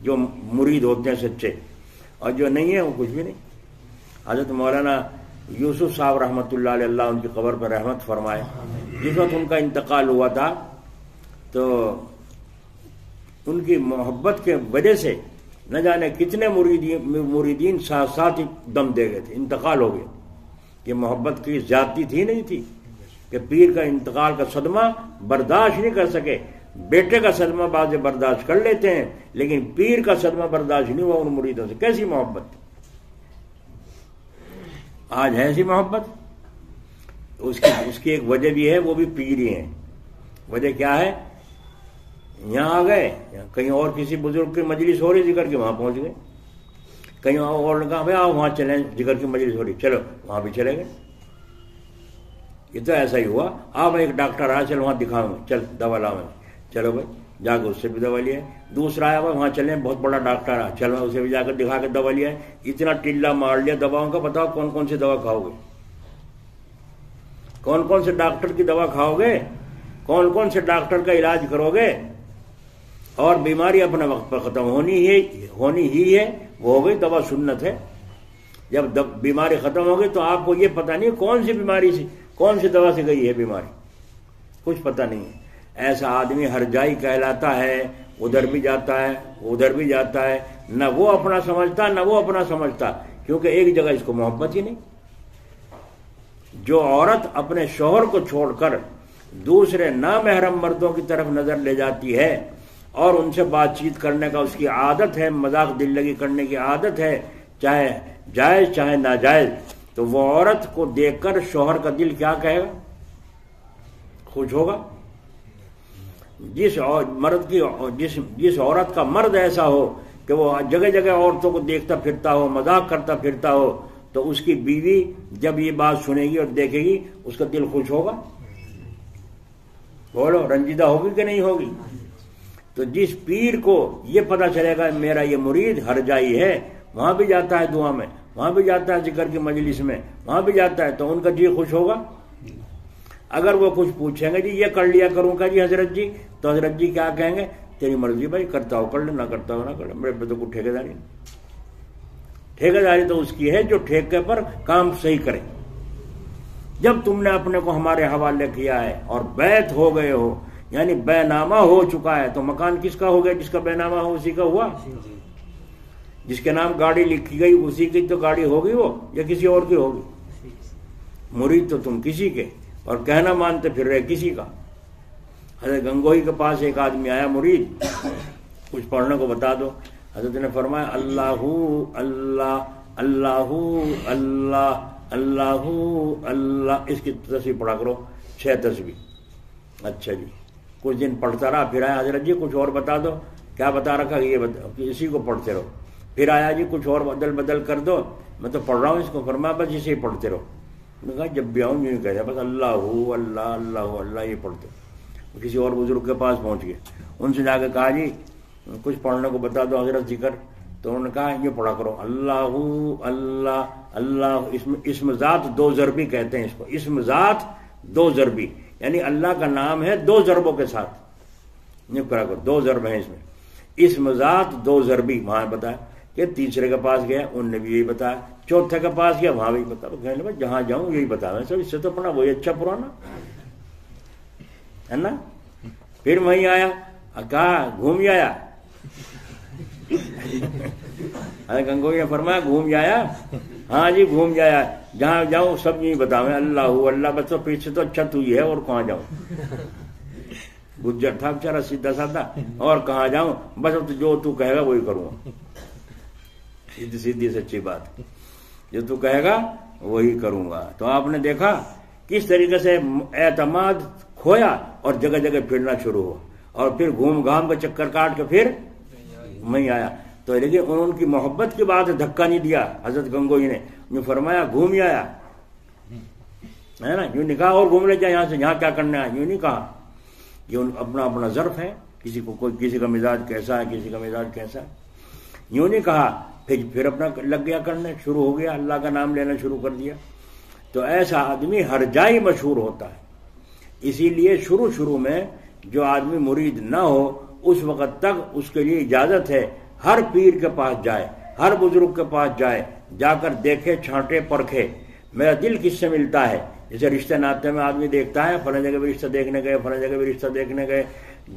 جو مرید ہوتے ہیں سچے، اور جو نہیں ہے وہ کچھ بھی نہیں. حضرت مولانا یوسف صاحب رحمۃ اللہ علیہ، اللہ ان کی قبر پر رحمت فرمائے، جس وقت ان کا انتقال ہوا تھا تو ان کی محبت کے وجہ سے نہ جانے کتنے مریدین ساتھ ساتھ ہی دم دے گئے تھے، انتقال ہو گیا. یہ محبت کی زیادتی تھی نہیں تھی کہ پیر کا انتقال کا صدمہ برداشت نہیں کر سکے. بیٹے کا صدمہ بعض برداشت کر لیتے ہیں، لیکن پیر کا صدمہ برداشت نہیں ہوا ان مریدوں سے. کیسی محبت؟ آج ہے ایسی محبت؟ اس کی ایک وجہ بھی ہے، وہ بھی پیر ہی ہیں. وجہ کیا ہے؟ یہاں آ گئے، کہیں اور کسی بزرگ کی مجلس ہو رہی ذکر کی، وہاں پہنچ گئے. کہیں اور نے کہا بھائی آؤ وہاں چلیں، ذکر کی مجلس ہو رہی، چلو وہاں بھی چلے گئے. یہ تو ایسا ہی ہوا. آپ ایک ڈاکٹر آیا، چل وہاں دکھاؤں گا، چل دوا لاؤ، چلو بھائی جا کے اس سے بھی دوا لیا. دوسرا آیا بھائی وہاں چلیں، بہت بڑا ڈاکٹر آیا، چلو اسے بھی جا کر دکھا کے دوا لیا. اتنا ٹلا مار لیا دواؤں کا. بتاؤ کون کون سی دوا کھاؤ گے؟ کون کون سے ڈاکٹر کی دوا کھاؤ گے؟ کون کون سے ڈاکٹر کا علاج کرو گے؟ اور بیماری اپنے وقت پر ختم ہونی ہی ہے. وہ ہو گئی دوا سنت ہے. جب بیماری ختم ہو گئی تو آپ کو یہ پتہ نہیں کون سی بیماری سے، کون سی دوا سے گئی ہے بیماری، کچھ پتہ نہیں ہے. ایسا آدمی ہر جائی کہلاتا ہے، ادھر بھی جاتا ہے ادھر بھی جاتا ہے، نہ وہ اپنا سمجھتا نہ وہ اپنا سمجھتا، کیونکہ ایک جگہ اس کو محبت ہی نہیں. جو عورت اپنے شوہر کو چھوڑ کر دوسرے نامحرم مردوں کی طرف نظر لے جاتی ہے اور ان سے بات چیت کرنے کا اس کی عادت ہے، مذاق دل لگی کرنے کی عادت ہے، چاہے جائز چاہے ناجائز، تو وہ عورت کو دیکھ کر شوہر کا دل کیا کہے گا؟ خوش ہوگا. جس عورت کا مرد ایسا ہو کہ وہ جگہ جگہ عورتوں کو دیکھتا پھرتا ہو، مذاق کرتا پھرتا ہو، تو اس کی بیوی جب یہ بات سنے گی اور دیکھے گی اس کا دل خوش ہوگا؟ بولو، رنجیدہ ہوگی کہ نہیں ہوگی؟ تو جس پیر کو یہ پتہ چلے گا میرا یہ مرید ہر جائی ہے، وہاں بھی جاتا ہے دعا میں، وہاں بھی جاتا ہے ذکر کی مجلس میں، وہاں بھی جاتا ہے، تو ان کا جی خوش ہوگا. اگر وہ کچھ پوچھیں گے جی یہ کر لیا کروں کا جی حضرت جی، تو حضرت جی کیا کہیں گے؟ تیری مرضی بھائی، کرتا ہو کر لے، نہ کرتا ہو نہ کر لے، میرے پہ تو کوئی ٹھیکیداری تو اس کی ہے جو ٹھیکے پر کام صحیح کرے. جب تم نے اپنے کو ہمارے حوالے کیا ہے اور بیعت ہو گئے ہو، یعنی بے نامہ ہو چکا ہے، تو مکان کس کا ہو گیا؟ جس کا بے نامہ ہو اسی کا ہوا. جس کے نام گاڑی لکھی گئی اسی کی تو گاڑی ہوگی وہ، یا کسی اور کی ہوگی؟ مرید تو تم کسی کے، اور کہنا مانتے پھر رہے کسی کا. حضرت گنگوہی کے پاس ایک آدمی آیا مرید، کچھ پڑھنے کو بتا دو. حضرت نے فرمایا اللہ اللہ اللہ اللہ اللہ اللہ، اس کی تسبیح پڑھا کرو، 6 تسبیح. اچھا جی، کچھ دن پڑھتا رہا، پھر آیا حضرت جی کچھ اور بتا دو. کیا بتا رکھا؟ یہ بتا، اسی کو پڑھتے رہو. پھر آیا جی کچھ اور بدل کر دو، میں تو پڑھ رہا ہوں اس کو. فرمایا بس اسے ہی پڑھتے رہو. میں نے کہا جب بھی آؤں یوں ہی کہتے بس اللہ اللہ اللہ اللہ یہ پڑھتے. کسی اور بزرگ کے پاس پہنچ گئے، ان سے جا کے کہا جی کچھ پڑھنے کو بتا دو حضرت ذکر. تو انہوں نے کہا یہ پڑھا کرو اللہ اللہ اللہ، اسم ذات دو ضربی کہتے ہیں اس کو، اسم ذات دو ضربی، یعنی اللہ کا نام ہے دو ضربوں کے ساتھ، یہ پڑھا کرو، دو ضرب ہیں اس میں، اسم ذات دو ضربی۔ وہاں بتایا کہ تیسرے کے پاس گیا انہوں نے بھی یہی بتایا، چوتھے کے پاس گیا وہاں بھی بتا، کہنے لگا جہاں جاؤں یہی بتا، میں سب اس سے تو پڑھا وہی اچھا پرانا ہے نا۔ پھر وہیں آیا، کہا گھوم آیا، گنگوئی نے فرمایا گھوم آیا، ہاں جی گھوم آیا، جہاں جاؤں سب یہی بتاویں اللہ اللہ، بس تو پیچھے تو اچھا تو ہی ہے اور کہاں جاؤں، گجر تھا بیچارہ سیدھا سادہ، اور کہاں جاؤں بس جو تو کہے گا وہی کروں گا، سیدھی سیدھی سچی بات، جو تو کہے گا وہی کروں گا۔ تو آپ نے دیکھا کس طریقے سے اعتماد کھویا اور جگہ جگہ پھرنا شروع ہوا، اور پھر گھوم گھام کا چکر کاٹ کے پھر وہیں آیا۔ تو لیکن انہوں کی محبت کی بات دھکا نہیں دیا حضرت گنگوئی نے، یوں فرمایا گھوم آیا ہے نا، یوں نہیں کہا اور گھوم لے جائے یہاں سے، یہاں کیا کرنا ہے، یوں نہیں کہا، یہ اپنا اپنا ظرف ہے، کسی کو کوئی کسی کا مزاج کیسا ہے، کسی کا مزاج کیسا ہے، یوں نہیں کہا، پھر اپنا لگ گیا کرنے، شروع ہو گیا اللہ کا نام لینا شروع کر دیا۔ تو ایسا آدمی ہر جائے مشہور ہوتا ہے، اسی لیے شروع میں جو آدمی مرید نہ ہو اس وقت تک اس کے لیے اجازت ہے ہر پیر کے پاس جائے، ہر بزرگ کے پاس جائے، جا کر دیکھے چھانٹے پرکھے میرا دل کس سے ملتا ہے۔ جیسے رشتے ناطے میں آدمی دیکھتا ہے فلاں جگہ بھی رشتہ دیکھنے گئے، فلاں جگہ بھی رشتہ دیکھنے گئے،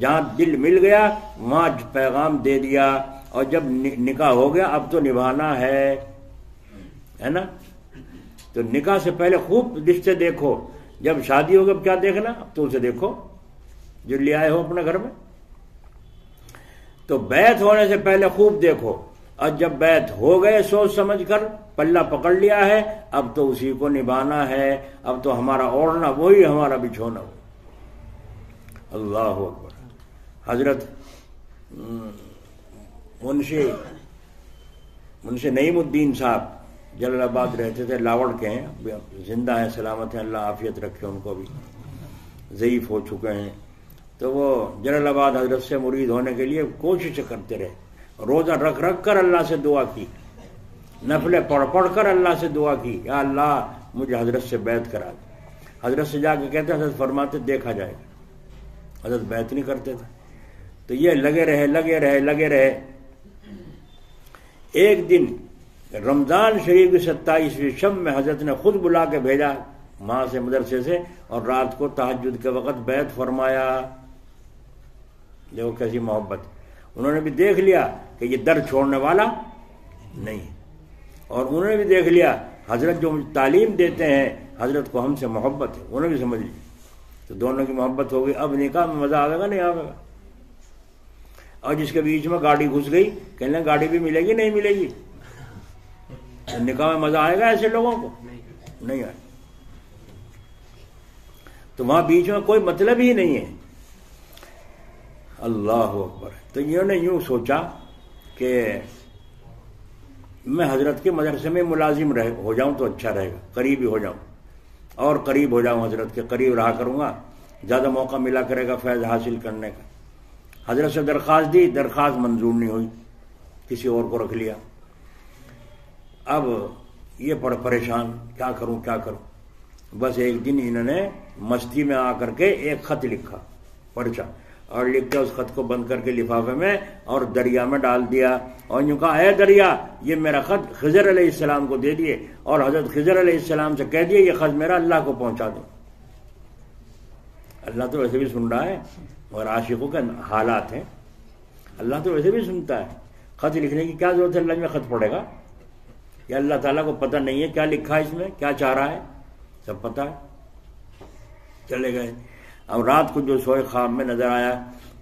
جہاں دل مل گیا وہاں پیغام دے دیا، اور جب نکاح ہو گیا اب تو نبھانا ہے نا۔ تو نکاح سے پہلے خوب رشتے دیکھو، جب شادی ہوگی اب کیا دیکھنا، اب تو اسے دیکھو جو لے آئے ہو اپنے گھر میں۔ تو بیعت ہونے سے پہلے خوب دیکھو، اور جب بیعت ہو گئے سوچ سمجھ کر پلہ پکڑ لیا ہے اب تو اسی کو نبھانا ہے، اب تو ہمارا اوڑھنا وہی ہمارا بچھونا ہو۔ اللہ اکبر۔ حضرت منشی نعیم الدین صاحب جلال آباد رہتے تھے، لاوڑ کے ہیں، زندہ ہیں سلامت ہیں، اللہ عافیت رکھے ان کو بھی، ضعیف ہو چکے ہیں۔ تو وہ جلال آباد حضرت سے مرید ہونے کے لیے کوشش کرتے رہے، روزہ رکھ رکھ کر اللہ سے دعا کی، نفلیں پڑھ پڑھ کر اللہ سے دعا کی، یا اللہ مجھے حضرت سے بیعت کرا دے۔ حضرت سے جا کے کہتے حضرت فرماتے دیکھا جائے گا، حضرت بیعت نہیں کرتے تھے۔ تو یہ لگے رہے۔ ایک دن رمضان شریف کی 27ویں شب میں حضرت نے خود بلا کے بھیجا وہاں سے مدرسے سے، اور رات کو تہجد کے وقت بیعت فرمایا۔ دیکھو کیسی محبت، انہوں نے بھی دیکھ لیا کہ یہ در چھوڑنے والا نہیں، اور انہوں نے بھی دیکھ لیا حضرت جو تعلیم دیتے ہیں حضرت کو ہم سے محبت ہے، انہوں نے بھی سمجھ لی، تو دونوں کی محبت ہو گئی۔ اب نکاح میں مزہ آئے گا نہیں آئے گا؟ اور جس کے بیچ میں گاڑی گھس گئی کہنے لیں گاڑی بھی ملے گی نہیں ملے گی، نکاح میں مزہ آئے گا ایسے لوگوں کو؟ نہیں آئے۔ تو وہاں بیچ میں کوئی مطلب ہی نہیں ہے۔ اللہ اکبر۔ تو انہوں نے یوں سوچا کہ میں حضرت کے مدرسے میں ملازم ہو جاؤں تو اچھا رہے گا، قریب ہی ہو جاؤں، اور قریب ہو جاؤں، حضرت کے قریب رہا کروں گا، زیادہ موقع ملا کرے گا فیض حاصل کرنے کا۔ حضرت سے درخواست دی، درخواست منظور نہیں ہوئی، کسی اور کو رکھ لیا۔ اب یہ پریشان، کیا کروں۔ بس ایک دن انہوں نے مستی میں آ کر کے ایک خط لکھا، پرچہ، اور لکھ کے اس خط کو بند کر کے لفافے میں اور دریا میں ڈال دیا، اور یوں کہا اے دریا یہ میرا خط خضر علیہ السلام کو دے دیے، اور حضرت خضر علیہ السلام سے کہہ دیے یہ خط میرا اللہ کو پہنچا دو۔ اللہ تو ویسے بھی سن رہا ہے، اور عاشقوں کے حالات ہیں، اللہ تو ویسے بھی سنتا ہے۔ خط لکھنے کی کیا ضرورت ہے، اللہ میں خط پڑھے گا؟ یا اللہ تعالیٰ کو پتہ نہیں ہے کیا لکھا ہے اس میں، کیا چاہ رہا ہے؟ سب پتہ ہے۔ چلے گئے۔ اب رات کو جو سوئے خواب میں نظر آیا،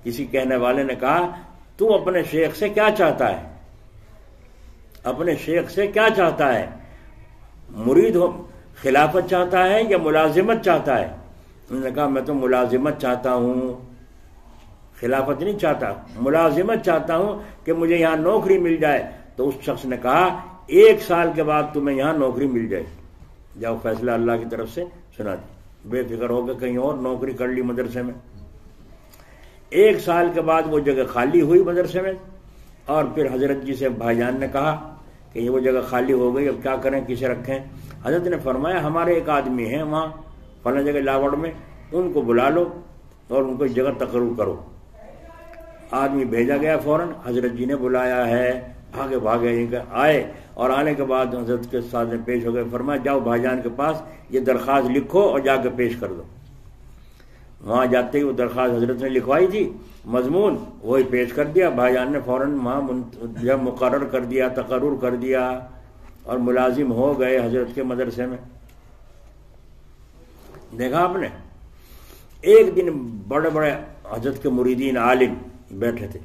کسی کہنے والے نے کہا تو اپنے شیخ سے کیا چاہتا ہے؟ اپنے شیخ سے کیا چاہتا ہے؟ مرید ہو خلافت چاہتا ہے یا ملازمت چاہتا ہے؟ انہوں نے کہا میں تو ملازمت چاہتا ہوں، خلافت نہیں چاہتا، ملازمت چاہتا ہوں کہ مجھے یہاں نوکری مل جائے۔ تو اس شخص نے کہا 1 سال کے بعد تمہیں یہاں نوکری مل جائے، جاؤ فیصلہ اللہ کی طرف سے سنا دی، بے فکر ہو کے کہیں اور نوکری کر لی مدرسے میں۔ 1 سال کے بعد وہ جگہ خالی ہوئی مدرسے میں، اور پھر حضرت جی سے بھائی جان نے کہا کہ یہ وہ جگہ خالی ہو گئی، اب کیا کریں، کسے رکھیں؟ حضرت نے فرمایا ہمارے ایک آدمی ہیں وہاں فلاں جگہ لاوڑ میں، ان کو بلا لو اور ان کو جگہ تقرر کرو۔ آدمی بھیجا گیا فوراً، حضرت جی نے بلایا ہے، بھاگے بھاگے آئے، اور آنے کے بعد حضرت کے ساتھ پیش ہو گئے، فرمایا جاؤ بھائی جان کے پاس یہ درخواست لکھو اور جا کے پیش کر دو۔ وہاں جاتے ہی وہ درخواست حضرت نے لکھوائی تھی، مضمون وہی پیش کر دیا، بھائی جان نے فوراً وہاں جب مقرر کر دیا، تقرر کر دیا، اور ملازم ہو گئے حضرت کے مدرسے میں۔ دیکھا آپ نے، ایک دن بڑے بڑے حضرت کے مریدین عالم بیٹھے تھے،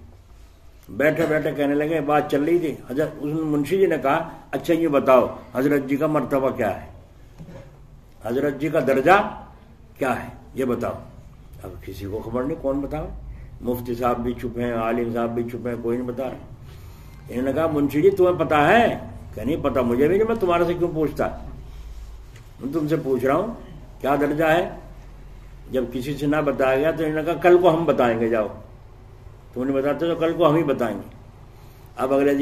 بیٹھے بیٹھے کہنے لگے، بات چل رہی تھی، حضرت منشی جی نے کہا اچھا یہ بتاؤ حضرت جی کا مرتبہ کیا ہے، حضرت جی کا درجہ کیا ہے، یہ بتاؤ۔ اب کسی کو خبر نہیں، کون بتاؤ؟ مفتی صاحب بھی چپ ہیں، عالم صاحب بھی چپ ہیں، کوئی نہیں بتا رہا۔ انہوں نے کہا منشی جی تمہیں پتا ہے؟ کہ نہیں پتا مجھے بھی نہیں، میں تمہارے سے کیوں پوچھتا، میں تم سے پوچھ رہا ہوں کیا درجہ ہے۔ جب کسی سے نہ بتایا گیا تو انہوں نے کہا کل کو ہم بتائیں گے، جاؤ تم نہیں بتاتے تو کل کو ہم ہی بتائیں گے۔ اب اگلے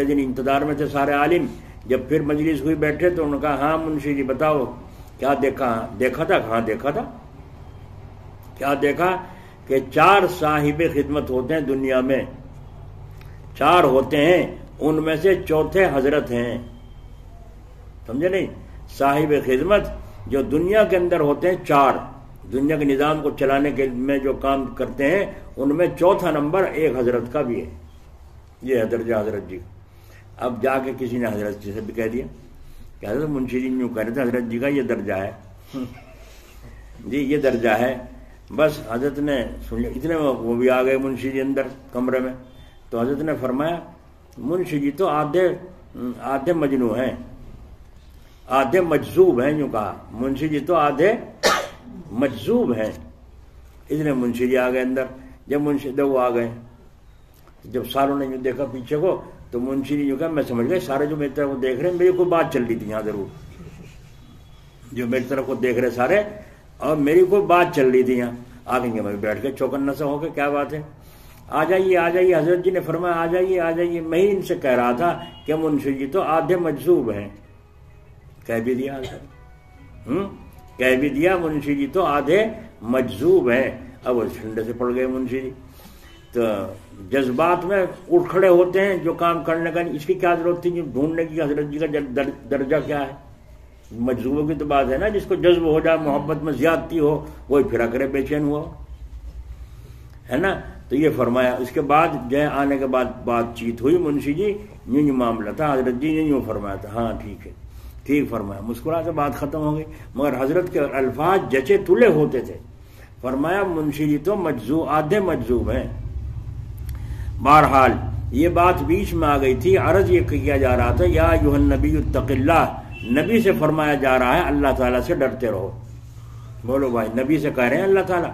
دن انتظار میں تھے سارے عالم، جب پھر مجلس ہوئی بیٹھے تو انہوں نے کہا ہاں منشی جی بتاؤ کیا دیکھا تھا؟ کہاں دیکھا تھا؟ کیا دیکھا کہ 4 صاحب خدمت ہوتے ہیں دنیا میں، 4 ہوتے ہیں، ان میں سے چوتھے حضرت ہیں، سمجھے نہیں؟ صاحب خدمت جو دنیا کے اندر ہوتے ہیں 4، دنیا کے نظام کو چلانے کے میں جو کام کرتے ہیں، ان میں چوتھا نمبر ایک حضرت کا بھی ہے، یہ ہے درجہ حضرت جی۔ اب جا کے کسی نے حضرت جی سے بھی کہہ دیا کہ حضرت منشی جی یوں کہہ رہے تھے حضرت جی کا یہ درجہ ہے، جی یہ درجہ ہے۔ بس حضرت نے سن لیا، اتنے میں وہ بھی آ گئے منشی جی اندر کمرے میں، تو حضرت نے فرمایا منشی جی تو آدھے مجنو ہیں، آدھے مجذوب ہیں، یوں کہا منشی جی تو آدھے مجذوب ہیں۔ اتنے منشی جی آ گئے اندر، جب منشی وہ آ گئے، جب ساروں نے یوں دیکھا پیچھے کو تو منشی جی یوں کہا میں سمجھ گئے سارے جو میری طرف کو دیکھ رہے ہیں، میری کوئی بات چل رہی تھی یہاں ضرور، جو میری طرف کو دیکھ رہے سارے، اور میری کوئی بات چل رہی تھی یہاں۔ آگے میں بیٹھ کے چوکنا سا ہو کے کیا بات ہے، آ جائیے آ جائیے، حضرت جی نے فرمایا آ جائیے آ جائیے۔ میں ہی ان سے کہہ رہا تھا کہ منشی جی تو آدھے مجذوب ہیں، کہہ بھی دیا کہہ بھی دیا منشی جی تو آدھے مجذوب ہیں۔ اب وہ ٹھنڈے سے پڑ گئے منشی جی، تو جذبات میں اٹھ کھڑے ہوتے ہیں، جو کام کرنے کا اس کی کیا ضرورت تھی ڈھونڈنے کی حضرت جی کا درجہ کیا ہے۔ مجذوبوں کی تو بات ہے نا، جس کو جذب ہو جائے، محبت میں زیادتی ہو، وہی پھرا کرے بے چین ہوا ہے نا۔ تو یہ فرمایا، اس کے بعد جو ہے آنے کے بعد بات چیت ہوئی، منشی جی یوں معاملہ تھا، حضرت جی نے یوں فرمایا تھا، ہاں ٹھیک ہے ٹھیک فرمایا، مسکرا کے بات ختم ہو گئی۔ مگر حضرت کے الفاظ جچے تلے ہوتے تھے، فرمایا منشی جی تو آدھے مجذوب ہیں۔ بہرحال یہ بات بیچ میں آ گئی تھی، عرض یہ کیا جا رہا تھا یا ایھا النبی اتق اللہ، نبی سے فرمایا جا رہا ہے اللہ تعالیٰ سے ڈرتے رہو۔ بولو بھائی، نبی سے کہہ رہے ہیں اللہ تعالیٰ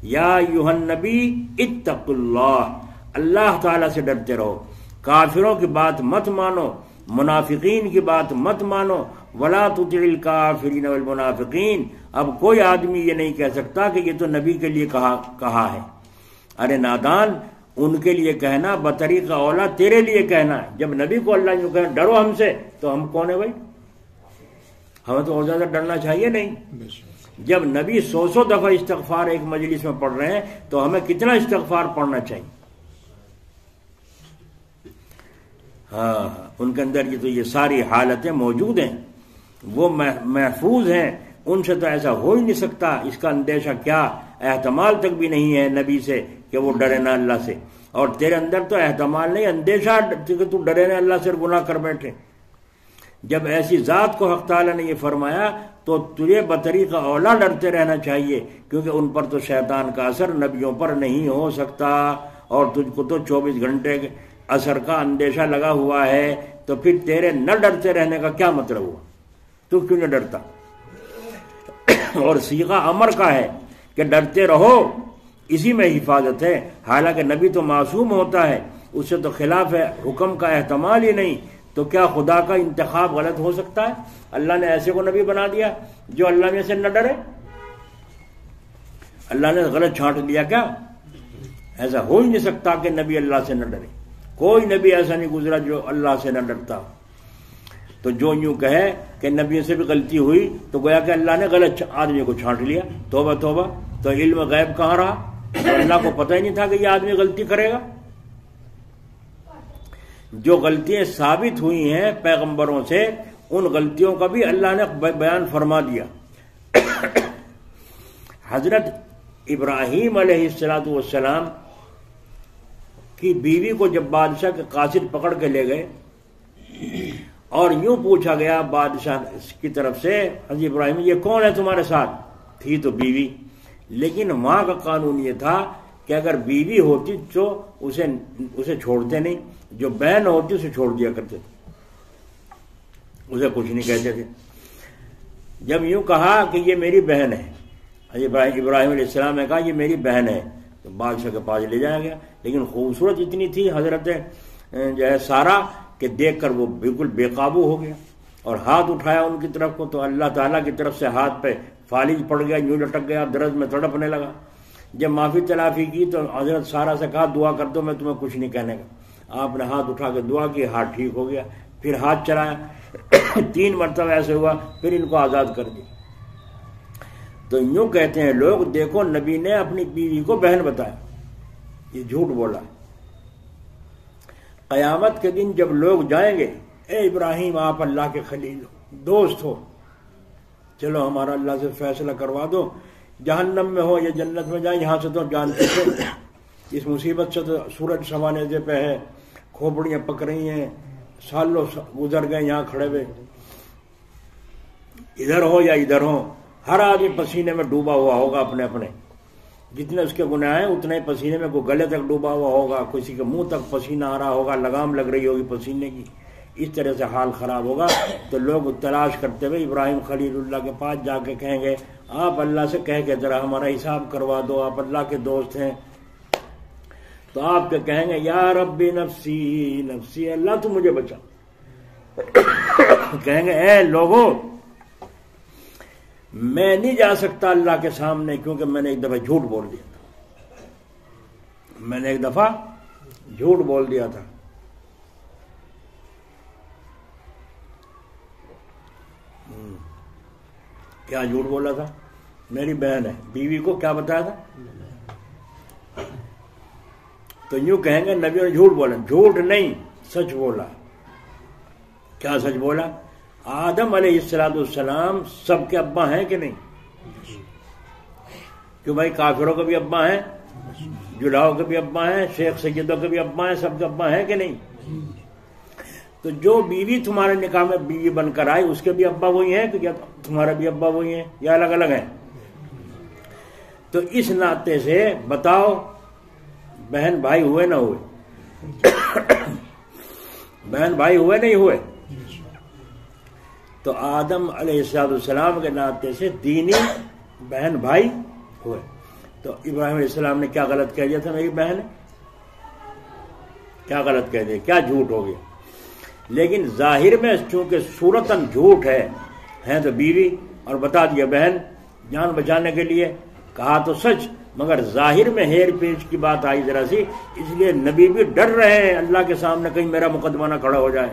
یا ایھا النبی اتق اللہ، اللہ تعالیٰ سے ڈرتے رہو، کافروں کی بات مت مانو، منافقین کی بات مت مانو، ولا تطع الکافرین والمنافقین۔ اب کوئی آدمی یہ نہیں کہہ سکتا کہ یہ تو نبی کے لیے کہا ہے، ارے نادان، ان کے لیے کہنا بطریق اولا تیرے لیے کہنا ہے۔ جب نبی کو اللہ یوں کہے ڈرو ہم سے، تو ہم کون ہیں بھائی؟ ہمیں تو اور زیادہ ڈرنا چاہیے نہیں۔ جب نبی 100 دفعہ استغفار ایک مجلس میں پڑھ رہے ہیں تو ہمیں کتنا استغفار پڑھنا چاہیے؟ ہاں، ان کے اندر یہ ساری حالتیں موجود ہیں، وہ محفوظ ہیں، ان سے تو ایسا ہو ہی نہیں سکتا، اس کا اندیشہ کیا، احتمال تک بھی نہیں ہے نبی سے کہ وہ ڈرے نہ اللہ سے، اور تیرے اندر تو احتمال نہیں، اندیشہ کہ تو ڈرے نہ اللہ سے گناہ کر بیٹھے۔ جب ایسی ذات کو حق تعالیٰ نے یہ فرمایا تو تجھے بطریقہ اولا ڈرتے رہنا چاہیے، کیونکہ ان پر تو شیطان کا اثر نبیوں پر نہیں ہو سکتا، اور تجھ کو تو 24 گھنٹے اثر کا اندیشہ لگا ہوا ہے، تو پھر تیرے نہ ڈرتے رہنے کا کیا مطلب ہوا؟ تو کیوں نہ ڈرتا؟ اور صیغہ امر کا ہے کہ ڈرتے رہو، اسی میں حفاظت ہے، حالانکہ نبی تو معصوم ہوتا ہے، اس سے تو خلاف ہے، حکم کا احتمال ہی نہیں، تو کیا خدا کا انتخاب غلط ہو سکتا ہے؟ اللہ نے ایسے کو نبی بنا دیا جو اللہ میں سے نہ ڈرے؟ اللہ نے غلط چھانٹ دیا کیا؟ ایسا ہو ہی نہیں سکتا کہ نبی اللہ سے نہ ڈرے، کوئی نبی ایسا نہیں گزرا جو اللہ سے نہ ڈرتا. تو جو یوں کہے کہ نبی سے بھی غلطی ہوئی تو گویا کہ اللہ نے غلط آدمی کو چھانٹ لیا. توبہ توبہ. تو علم غیب کہاں رہا؟ تو اللہ کو پتہ ہی نہیں تھا کہ یہ آدمی غلطی کرے گا. جو غلطیاں ثابت ہوئی ہیں پیغمبروں سے ان غلطیوں کا بھی اللہ نے بیان فرما دیا. حضرت ابراہیم علیہ السلام کی بیوی کو جب بادشاہ کے قاصد پکڑ کے لے گئے اور یوں پوچھا گیا بادشاہ کی طرف سے حضرت ابراہیم یہ کون ہے تمہارے ساتھ؟ تھی تو بیوی. لیکن وہاں کا قانون یہ تھا کہ اگر بیوی ہوتی تو اسے چھوڑتے نہیں، جو بہن ہوتی اسے چھوڑ دیا کرتے تھے، اسے کچھ نہیں کہتے تھے. جب یوں کہا کہ یہ میری بہن ہے، ابراہیم علیہ السلام نے کہا یہ میری بہن ہے، تو بادشاہ کے پاس لے جایا گیا. لیکن خوبصورت اتنی تھی حضرت جو ہے سارا کہ دیکھ کر وہ بالکل بے قابو ہو گیا اور ہاتھ اٹھایا ان کی طرف کو تو اللہ تعالیٰ کی طرف سے ہاتھ پہ فالج پڑ گیا، یوں لٹک گیا، درد میں تڑپنے لگا. جب معافی تلافی کی تو حضرت سارا سے کہا دعا کر دو، میں تمہیں کچھ نہیں کہنے کا. آپ نے ہاتھ اٹھا کے دعا کی، ہاتھ ٹھیک ہو گیا. پھر ہاتھ چلایا 3 مرتبہ ایسے ہوا، پھر ان کو آزاد کر دیا. تو یوں کہتے ہیں لوگ دیکھو نبی نے اپنی بیوی کو بہن بتایا، یہ جھوٹ بولا. قیامت کے دن جب لوگ جائیں گے اے ابراہیم آپ اللہ کے خلیل ہو، دوست ہو، چلو ہمارا اللہ سے فیصلہ کروا دو، جہنم میں ہو یا جنت میں جائیں، یہاں سے تو جانتے تھے اس مصیبت سے تو سورج سوانے سے پہ ہے، کھوپڑیاں پک رہی ہیں، سالوں گزر گئے یہاں کھڑے ہوئے، ادھر ہو یا ادھر ہو ہر آدمی پسینے میں ڈوبا ہوا ہوگا اپنے اپنے، جتنے اس کے گناہ ہیں اتنے پسینے میں، کوئی گلے تک ڈوبا ہوا ہوگا، کسی کے منہ تک پسینہ آ رہا ہوگا، لگام لگ رہی ہوگی پسینے کی، اس طرح سے حال خراب ہوگا. تو لوگ تلاش کرتے ہوئے ابراہیم خلیل اللہ کے پاس جا کے کہیں گے آپ اللہ سے کہہ کے ذرا ہمارا حساب کروا دو، آپ اللہ کے دوست ہیں. تو آپ کے کہیں گے یا ربی نفسی نفسی، اللہ تو مجھے بچا. کہیں گے اے لوگوں میں نہیں جا سکتا اللہ کے سامنے کیونکہ میں نے ایک دفعہ جھوٹ بول دیا تھا. کیا جھوٹ بولا تھا؟ میری بہن ہے. بیوی کو کیا بتایا تھا؟ تو یوں کہیں گے نبی نے جھوٹ بولا. جھوٹ نہیں، سچ بولا. کیا سچ بولا؟ آدم علیہ السلام سب کے ابا ہیں کہ نہیں؟ کیوں بھائی کافروں کے بھی ابا ہیں، جلاؤ کے بھی ابا ہیں، شیخ سیدوں کے بھی ابا ہیں، سب کے ابا ہیں کہ نہیں؟ تو جو بیوی تمہارے نکاح میں بیوی بن کر آئی اس کے بھی ابا وہی ہیں کہ کیا تمہارا بھی ابا وہی ہیں یا الگ الگ ہیں؟ تو اس ناطے سے بتاؤ بہن بھائی ہوئے نہ ہوئے؟ بہن بھائی ہوئے نہیں ہوئے؟ تو آدم علیہ السلام کے ناطے سے دینی بہن بھائی ہوئے. تو ابراہیم علیہ السلام نے کیا غلط کہہ دیا تھا میری بہن؟ کیا غلط کہہ دیا؟ کیا جھوٹ ہو گیا؟ لیکن ظاہر میں چونکہ صورتاً جھوٹ ہے تو بیوی اور بتا دیا بہن، جان بچانے کے لیے کہا تو سچ، مگر ظاہر میں ہیر پیچ کی بات آئی ذرا سی، اس لیے نبی بھی ڈر رہے ہیں اللہ کے سامنے کہیں میرا مقدمہ نہ کھڑا ہو جائے.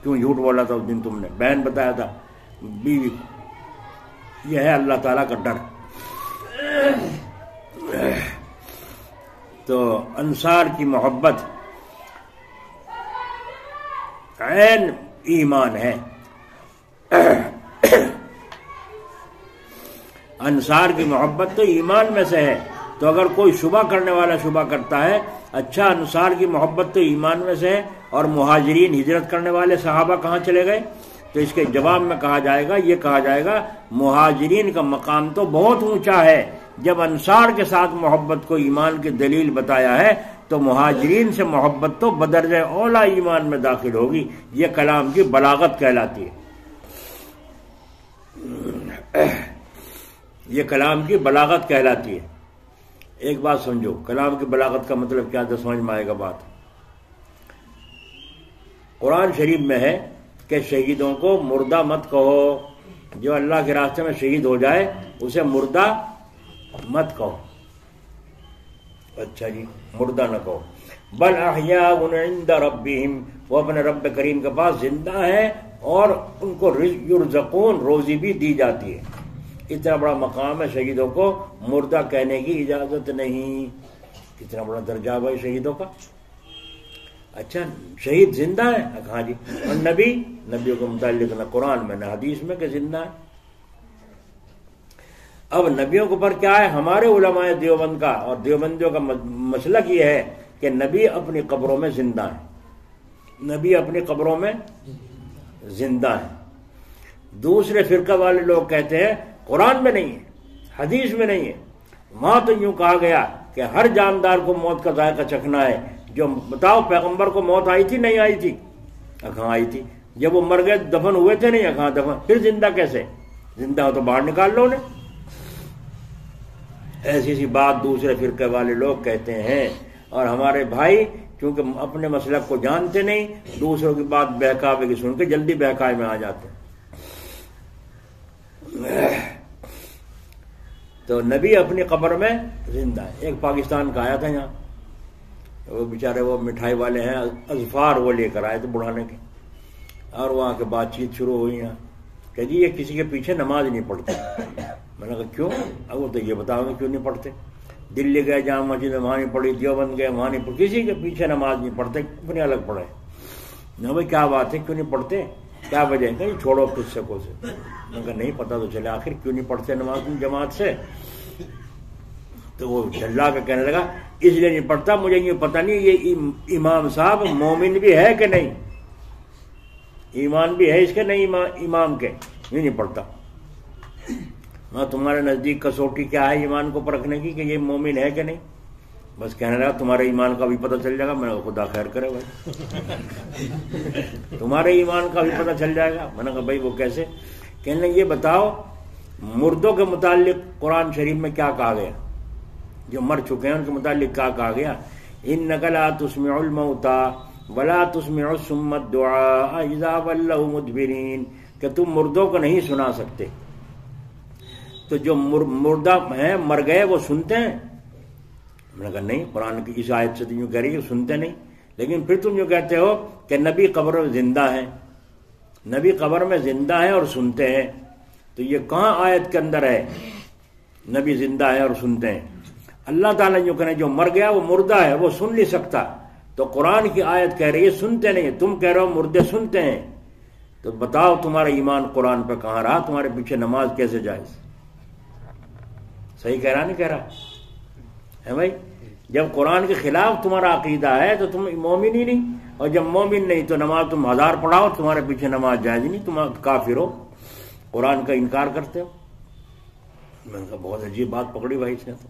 کیوں جھوٹ بولا تھا اس دن تم نے؟ بہن بتایا تھا بیوی کو. یہ ہے اللہ تعالیٰ کا ڈر. تو انصار کی محبت عین ایمان ہے. انصار کی محبت تو ایمان میں سے ہے. تو اگر کوئی شبہ کرنے والا شبہ کرتا ہے اچھا انصار کی محبت تو ایمان میں سے ہے اور مہاجرین ہجرت کرنے والے صحابہ کہاں چلے گئے؟ تو اس کے جواب میں کہا جائے گا مہاجرین کا مقام تو بہت اونچا ہے. جب انصار کے ساتھ محبت کو ایمان کی دلیل بتایا ہے تو مہاجرین سے محبت تو بدرجہ اولا ایمان میں داخل ہوگی. یہ کلام کی بلاغت کہلاتی ہے. یہ کلام کی بلاغت کہلاتی ہے. ایک بات سمجھو، کلام کی بلاغت کا مطلب کیا تو سمجھ میں آئے گا بات. قرآن شریف میں ہے کہ شہیدوں کو مردہ مت کہو. جو اللہ کے راستے میں شہید ہو جائے اسے مردہ مت کہو. اچھا جی، مردہ نہ کہو، بل احیاء عند ربہم، وہ اپنے رب کریم کے پاس زندہ ہے اور ان کو یرزقون، روزی بھی دی جاتی ہے۔ اتنا بڑا مقام ہے، شہیدوں کو مردہ کہنے کی اجازت نہیں۔ کتنا بڑا درجہ ہے بھائی شہیدوں کا۔ اچھا شہید زندہ ہے؟ ہاں جی، اور نبیوں کے متعلق نہ قرآن میں نہ حدیث میں کہ زندہ ہے۔ اب نبیوں کے اوپر کیا ہے؟ ہمارے علماء دیوبند کا اور دیوبندیوں کا مسلک یہ ہے کہ نبی اپنی قبروں میں زندہ ہیں، نبی اپنی قبروں میں زندہ ہیں۔ دوسرے فرقہ والے لوگ کہتے ہیں قرآن میں نہیں ہے، حدیث میں نہیں ہے، وہاں تو یوں کہا گیا کہ ہر جاندار کو موت کا ذائقہ چکھنا ہے۔ جو بتاؤ پیغمبر کو موت آئی تھی نہیں آئی تھی؟ کہاں آئی تھی؟ جب وہ مر گئے دفن ہوئے تھے نہیں؟ کہاں دفن؟ پھر زندہ کیسے؟ زندہ ہو تو باہر نکال لو انہیں۔ ایسی سی بات دوسرے فرقے والے لوگ کہتے ہیں، اور ہمارے بھائی چونکہ اپنے مسلک کو جانتے نہیں، دوسروں کی بات بہکاوے کی سن کے جلدی بہکاوے میں آ جاتے ہیں۔ تو نبی اپنی قبر میں زندہ ہے۔ ایک پاکستان کا آیا تھا یہاں، وہ بیچارے وہ مٹھائی والے ہیں، اظفار وہ لے کر آئے تھے بڑھانے کے، اور وہاں کے بات چیت شروع ہوئی یہاں کہ جی یہ کسی کے پیچھے نماز نہیں پڑھتے۔ میں نے کہا کیوں؟ اب وہ تو یہ بتاؤ گے کیوں نہیں پڑھتے؟ دلی گئے جامع مسجد میں وہاں نہیں پڑھی، دیوبند گئے وہاں نہیں پڑھی، کسی کے پیچھے نماز نہیں پڑھتے، اپنے الگ پڑھے۔ نہ بھائی کیا بات ہے، کیوں نہیں پڑھتے، کیا وجہ ہے؟ کہ چھوڑو قصوں سے۔ میں کہا نہیں پتا تو چلے آخر کیوں نہیں پڑھتے نماز جماعت سے؟ تو وہ چلا کے کہنے لگا اس لیے نہیں پڑھتا، مجھے یہ پتہ نہیں یہ امام صاحب مومن بھی ہے کہ نہیں، ایمان بھی ہے اس کے نہیں امام کے، یہ نہیں پڑھتا۔ ہاں تمہارے نزدیک کسوٹی کیا ہے ایمان کو پرکھنے کی کہ یہ مومن ہے کہ نہیں؟ بس کہنے لگا تمہارے ایمان کا بھی پتہ چل جائے گا۔ میں نے کہا خدا خیر کرے بھائی، تمہارے ایمان کا بھی پتہ چل جائے گا۔ میں نے کہا بھائی وہ کیسے؟ کہنے لگے یہ بتاؤ مردوں کے متعلق قرآن شریف میں کیا کہا گیا؟ جو مر چکے ہیں ان کے متعلق کیا کہا گیا؟ انک لا تسمع الموتى ولا تسمع الصم الدعاء اذا ولوا مدبرین، کہ تم مردوں کو نہیں سنا سکتے۔ تو جو مردہ ہیں مر گئے وہ سنتے ہیں؟ میں نے کہا نہیں، قرآن کی اس آیت سے تو یوں کہہ رہی ہے کہ سنتے نہیں، لیکن پھر تم جو کہتے ہو کہ نبی قبر میں زندہ ہیں، نبی قبر میں زندہ ہیں اور سنتے ہیں، تو یہ کہاں آیت کے اندر ہے نبی زندہ ہے اور سنتے ہیں؟ اللہ تعالیٰ جو کہنے جو مر گیا وہ مردہ ہے وہ سن نہیں سکتا، تو قرآن کی آیت کہہ رہی ہے سنتے نہیں، تم کہہ رہے ہو مردے سنتے ہیں۔ تو بتاؤ تمہارا ایمان قرآن پہ کہاں رہا؟ تمہارے پیچھے نماز کیسے جائز؟ صحیح کہہ رہا نہیں کہہ رہا ہے بھائی؟ جب قرآن کے خلاف تمہارا عقیدہ ہے تو تم مومن ہی نہیں، اور جب مومن نہیں تو نماز تم 1000 پڑھاؤ تمہارے پیچھے نماز جائز نہیں، تم کافر ہو، قرآن کا انکار کرتے ہو۔ میں نے کہا بہت عجیب بات پکڑی بھائی اس نے، تو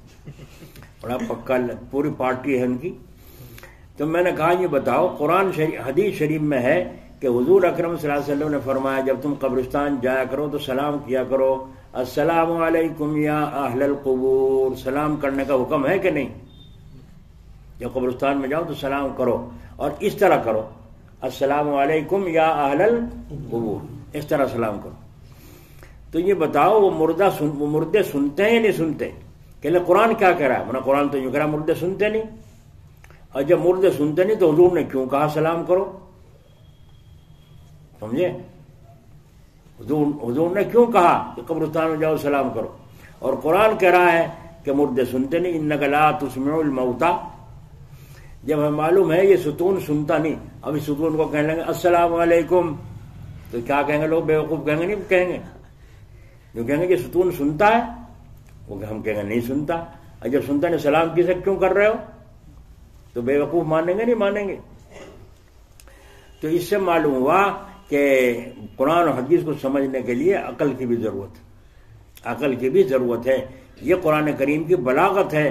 بڑا پکا پوری پارٹی ہے ان کی۔ تو میں نے کہا یہ بتاؤ قرآن حدیث شریف میں ہے کہ حضور اکرم صلی اللہ علیہ وسلم نے فرمایا جب تم قبرستان جایا کرو تو سلام کیا کرو، السلام علیکم یا اہل القبور، سلام کرنے کا حکم ہے کہ نہیں؟ جب قبرستان میں جاؤ تو سلام کرو، اور اس طرح کرو، السلام علیکم یا اہل القبور، اس طرح سلام کرو۔ تو یہ بتاؤ وہ مردے سنتے ہیں یا نہیں سنتے؟ کہ قرآن کیا کہہ رہا ہے؟ قرآن تو یوں کہہ رہا ہے مردے سنتے نہیں، اور جب مردے سنتے نہیں تو حضور نے کیوں کہا سلام کرو؟ سمجھے؟ حضور نے کیوں کہا کہ قبرستان میں جاؤ سلام کرو، اور قرآن کہہ رہا ہے کہ مردے سنتے نہیں، انک لا تسمع الموتى۔ جب ہمیں معلوم ہے یہ ستون سنتا نہیں، اب اس ستون کو کہنے لگے السلام علیکم تو کیا کہیں گے لوگ؟ بیوقوف کہیں گے نہیں کہیں گے؟ جو کہیں گے یہ ستون سنتا ہے، وہ ہم کہیں گے نہیں سنتا، اور جب سنتا نہیں سلام کسے کیوں کر رہے ہو؟ تو بیوقوف مانیں گے نہیں مانیں گے؟ تو اس سے معلوم ہوا کہ قرآن اور حدیث کو سمجھنے کے لیے عقل کی بھی ضرورت ہے، یہ قرآن کریم کی بلاغت ہے۔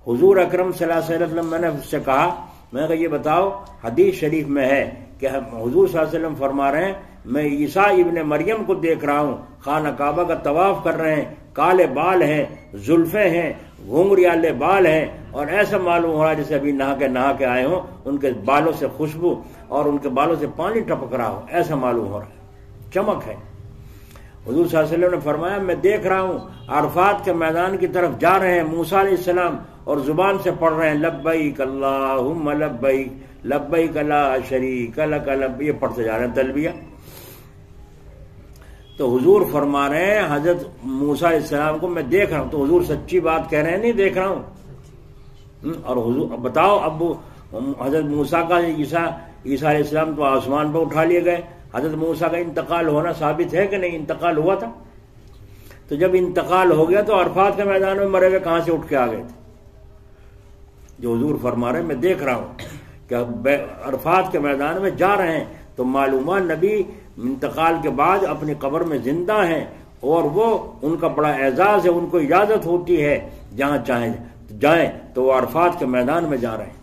حضور اکرم صلی اللہ علیہ وسلم، میں نے اس سے کہا، میں نے کہا یہ بتاؤ حدیث شریف میں ہے کہ حضور صلی اللہ علیہ وسلم فرما رہے ہیں میں عیسیٰ ابن مریم کو دیکھ رہا ہوں خانہ کعبہ کا طواف کر رہے ہیں، کالے بال ہیں، زلفیں ہیں، گھنگریالے بال ہیں، اور ایسا معلوم ہو رہا ہے جیسے ابھی نہا کے آئے ہوں، ان کے بالوں سے خوشبو اور ان کے بالوں سے پانی ٹپک رہا ہو، ایسا معلوم ہو رہا ہے، چمک ہے۔ حضور صلی اللہ علیہ وسلم نے فرمایا میں دیکھ رہا ہوں عرفات کے میدان کی طرف جا رہے ہیں موسیٰ علیہ السلام اور زبان سے پڑھ رہے ہیں لبیک اللہم لبیک لبیک لا شریک لک لبیک، یہ پڑھتے جا رہے ہیں تلبیہ۔ تو حضور فرما رہے ہیں حضرت موسیٰ علیہ السلام کو میں دیکھ رہا ہوں، تو حضور سچی بات کہہ رہے ہیں نہیں دیکھ رہا ہوں؟ اور حضور بتاؤ اب حضرت موسیٰ کا عیسیٰ علیہ السلام تو آسمان پہ اٹھا لیے گئے، حضرت موسیٰ کا انتقال ہونا ثابت ہے کہ نہیں؟ انتقال ہوا تھا، تو جب انتقال ہو گیا تو عرفات کے میدان میں مرے ہوئے کہاں سے اٹھ کے آ گئے تھے؟ جو حضور فرما رہے ہیں میں دیکھ رہا ہوں کہ عرفات کے میدان میں جا رہے ہیں، تو معلومات نبی انتقال کے بعد اپنی قبر میں زندہ ہیں، اور وہ ان کا بڑا اعزاز ہے، ان کو اجازت ہوتی ہے جہاں چاہیں جائیں، تو وہ عرفات کے میدان میں جا رہے ہیں،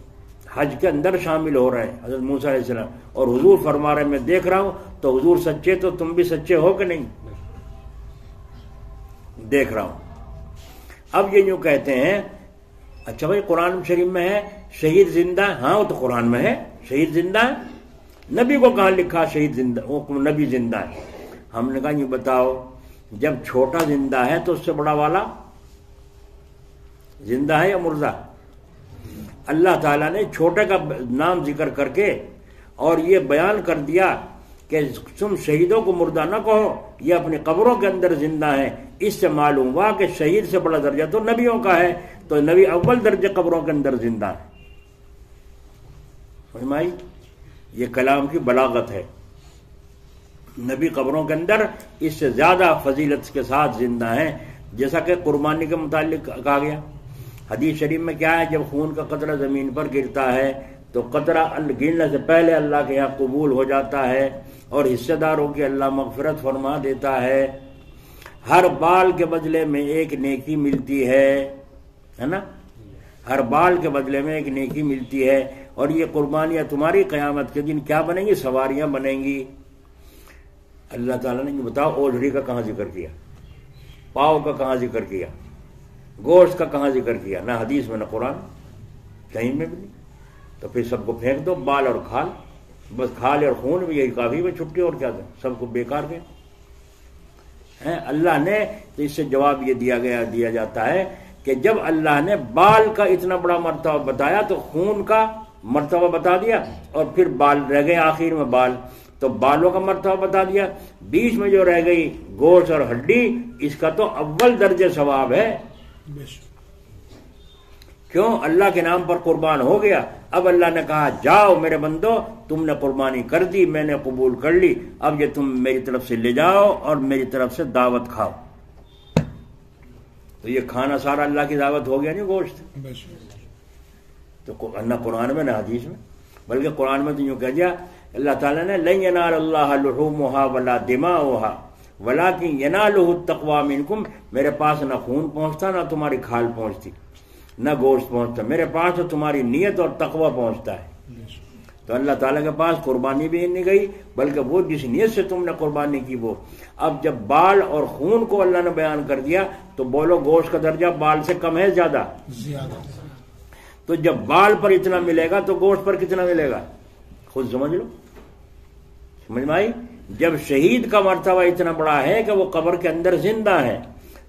حج کے اندر شامل ہو رہے ہیں حضرت موسیٰ علیہ السلام، اور حضور فرما رہے ہیں میں دیکھ رہا ہوں، تو حضور سچے تو تم بھی سچے ہو کہ نہیں؟ دیکھ رہا ہوں۔ اب یہ یوں کہتے ہیں اچھا بھائی قرآن شریف میں ہے شہید زندہ ہے، ہاں وہ تو قرآن میں ہے شہید زندہ ہے، نبی کو کہاں لکھا شہید زندہ، وہ نبی زندہ ہے؟ ہم نے کہا یہ بتاؤ جب چھوٹا زندہ ہے تو اس سے بڑا والا زندہ ہے یا مردہ؟ اللہ تعالیٰ نے چھوٹے کا نام ذکر کر کے اور یہ بیان کر دیا کہ تم شہیدوں کو مردہ نہ کہو، یہ اپنی قبروں کے اندر زندہ ہیں، اس سے معلوم ہوا کہ شہید سے بڑا درجہ تو نبیوں کا ہے، تو نبی اول درجے قبروں کے اندر زندہ ہے۔ سمجھ میں آئی؟ یہ کلام کی بلاغت ہے، نبی قبروں کے اندر اس سے زیادہ فضیلت کے ساتھ زندہ ہیں، جیسا کہ قربانی کے متعلق کہا گیا حدیث شریف میں کیا ہے، جب خون کا قطرہ زمین پر گرتا ہے تو قطرہ گرنے سے پہلے اللہ کے یہاں قبول ہو جاتا ہے، اور حصے داروں کی اللہ مغفرت فرما دیتا ہے، ہر بال کے بدلے میں ایک نیکی ملتی ہے نا، ہر بال کے بدلے میں ایک نیکی ملتی ہے، اور یہ قربانیاں تمہاری قیامت کے دن کیا بنیں گی؟ سواریاں بنیں گی۔ اللہ تعالیٰ نے یہ بتاؤ اوجھڑی کا کہاں ذکر کیا، پاؤ کا کہاں ذکر کیا، گوشت کا کہاں ذکر کیا؟ نہ حدیث میں نہ قرآن، کہیں میں بھی نہیں۔ تو پھر سب کو پھینک دو، بال اور کھال، بس کھال اور خون بھی یہی کافی ہے، چھٹی اور کیا دیں، سب کو بیکار گئے ہیں۔ اللہ نے تو اس سے جواب یہ دیا جاتا ہے کہ جب اللہ نے بال کا اتنا بڑا مرتبہ بتایا تو خون کا مرتبہ بتا دیا، اور پھر بال رہ گئے آخر میں بال، تو بالوں کا مرتبہ بتا دیا، بیچ میں جو رہ گئی گوشت اور ہڈی، اس کا تو اول درجے ثواب ہے۔ کیوں؟ اللہ کے نام پر قربان ہو گیا، اب اللہ نے کہا جاؤ میرے بندو تم نے قربانی کر دی، میں نے قبول کر لی، اب یہ تم میری طرف سے لے جاؤ اور میری طرف سے دعوت کھاؤ۔ تو یہ کھانا سارا اللہ کی دعوت ہو گیا نہیں گوشت؟ تو نہ قرآن میں نہ حدیث میں، بلکہ قرآن میں تو یوں کہہ دیا اللہ تعالیٰ نے لن ینال اللہ لحومها ولا دماؤها ولکن ینالہ التقوی منکم، میرے پاس نہ خون پہنچتا نہ تمہاری کھال پہنچتی نہ گوشت پہنچتا، میرے پاس تو تمہاری نیت اور تقوی پہنچتا ہے۔ تو اللہ تعالیٰ کے پاس قربانی بھی نہیں گئی، بلکہ وہ جس نیت سے تم نے قربانی کی وہ۔ اب جب بال اور خون کو اللہ نے بیان کر دیا تو بولو گوشت کا درجہ بال سے کم ہے زیادہ؟ تو جب بال پر اتنا ملے گا تو گوشت پر کتنا ملے گا؟ خود سمجھ لو، سمجھ میں آئی؟ جب شہید کا مرتبہ اتنا بڑا ہے کہ وہ قبر کے اندر زندہ ہے،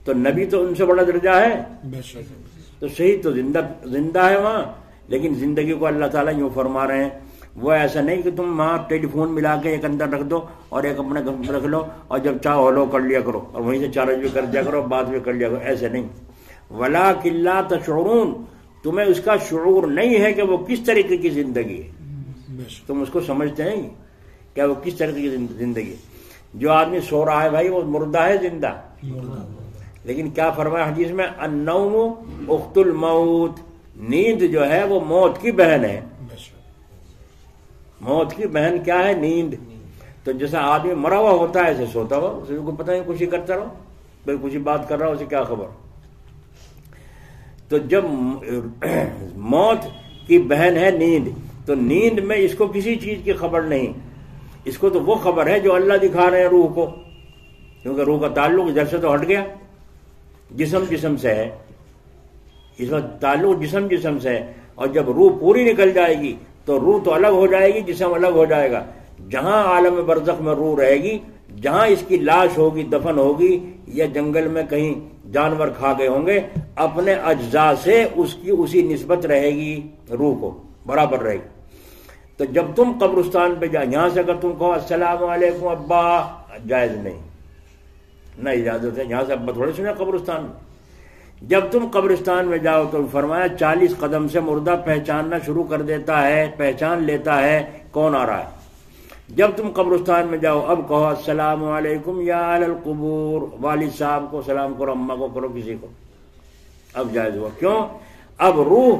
تو نبی تو ان سے بڑا درجہ ہے، تو شہید تو زندہ ہے وہاں، لیکن زندگی کو اللہ تعالیٰ یوں فرما رہے ہیں، وہ ایسا نہیں کہ تم وہاں ٹیلی فون ملا کے ایک اندر رکھ دو اور ایک اپنے گھر میں رکھ لو اور جب چاہو ہلو کر لیا کرو اور وہیں سے چارج بھی کر دیا کرو، بات بھی کر لیا کرو، ایسے نہیں۔ وَلَٰكِن لَا تَشْعُرُونَ، تمہیں اس کا شعور نہیں ہے کہ وہ کس طریقے کی زندگی ہے، تم اس کو سمجھتے ہیں کہ وہ کس طریقے کی زندگی ہے۔ جو آدمی سو رہا ہے بھائی وہ مردہ ہے زندہ؟ لیکن کیا فرمایا حدیث میں النوم اخت الموت، نیند جو ہے وہ موت کی بہن ہے۔ موت کی بہن کیا ہے؟ نیند۔ تو جیسا آدمی مرا ہوا ہوتا ہے ایسے سوتا ہوا، اسے کو پتہ نہیں کچھ ہی کرتا رہو، پھر کچھ ہی بات کر رہا ہو، اسے کیا خبر۔ تو جب موت کی بہن ہے نیند، تو نیند میں اس کو کسی چیز کی خبر نہیں، اس کو تو وہ خبر ہے جو اللہ دکھا رہے ہیں روح کو، کیونکہ روح کا تعلق ادھر سے تو ہٹ گیا، جسم سے ہے، اس وقت تعلق جسم سے ہے، اور جب روح پوری نکل جائے گی تو روح تو الگ ہو جائے گی، جسم الگ ہو جائے گا۔ جہاں عالم برزخ میں روح رہے گی، جہاں اس کی لاش ہوگی، دفن ہوگی، یا جنگل میں کہیں جانور کھا گئے ہوں گے، اپنے اجزاء سے اس کی اسی نسبت رہے گی، روح کو برابر رہے گی۔ تو جب تم قبرستان پہ جاؤ، یہاں سے اگر تم کہو السلام علیکم ابا، جائز نہیں، نہ اجازت ہے، یہاں سے ابا تھوڑے سنے قبرستان میں۔ جب تم قبرستان میں جاؤ تو فرمایا 40 قدم سے مردہ پہچاننا شروع کر دیتا ہے، پہچان لیتا ہے کون آ رہا ہے۔ جب تم قبرستان میں جاؤ اب کہو السلام علیکم یا اہل القبور، والد صاحب کو سلام کرو، اماں کو کرو، کسی کو، اب جائز ہوا۔ کیوں؟ اب روح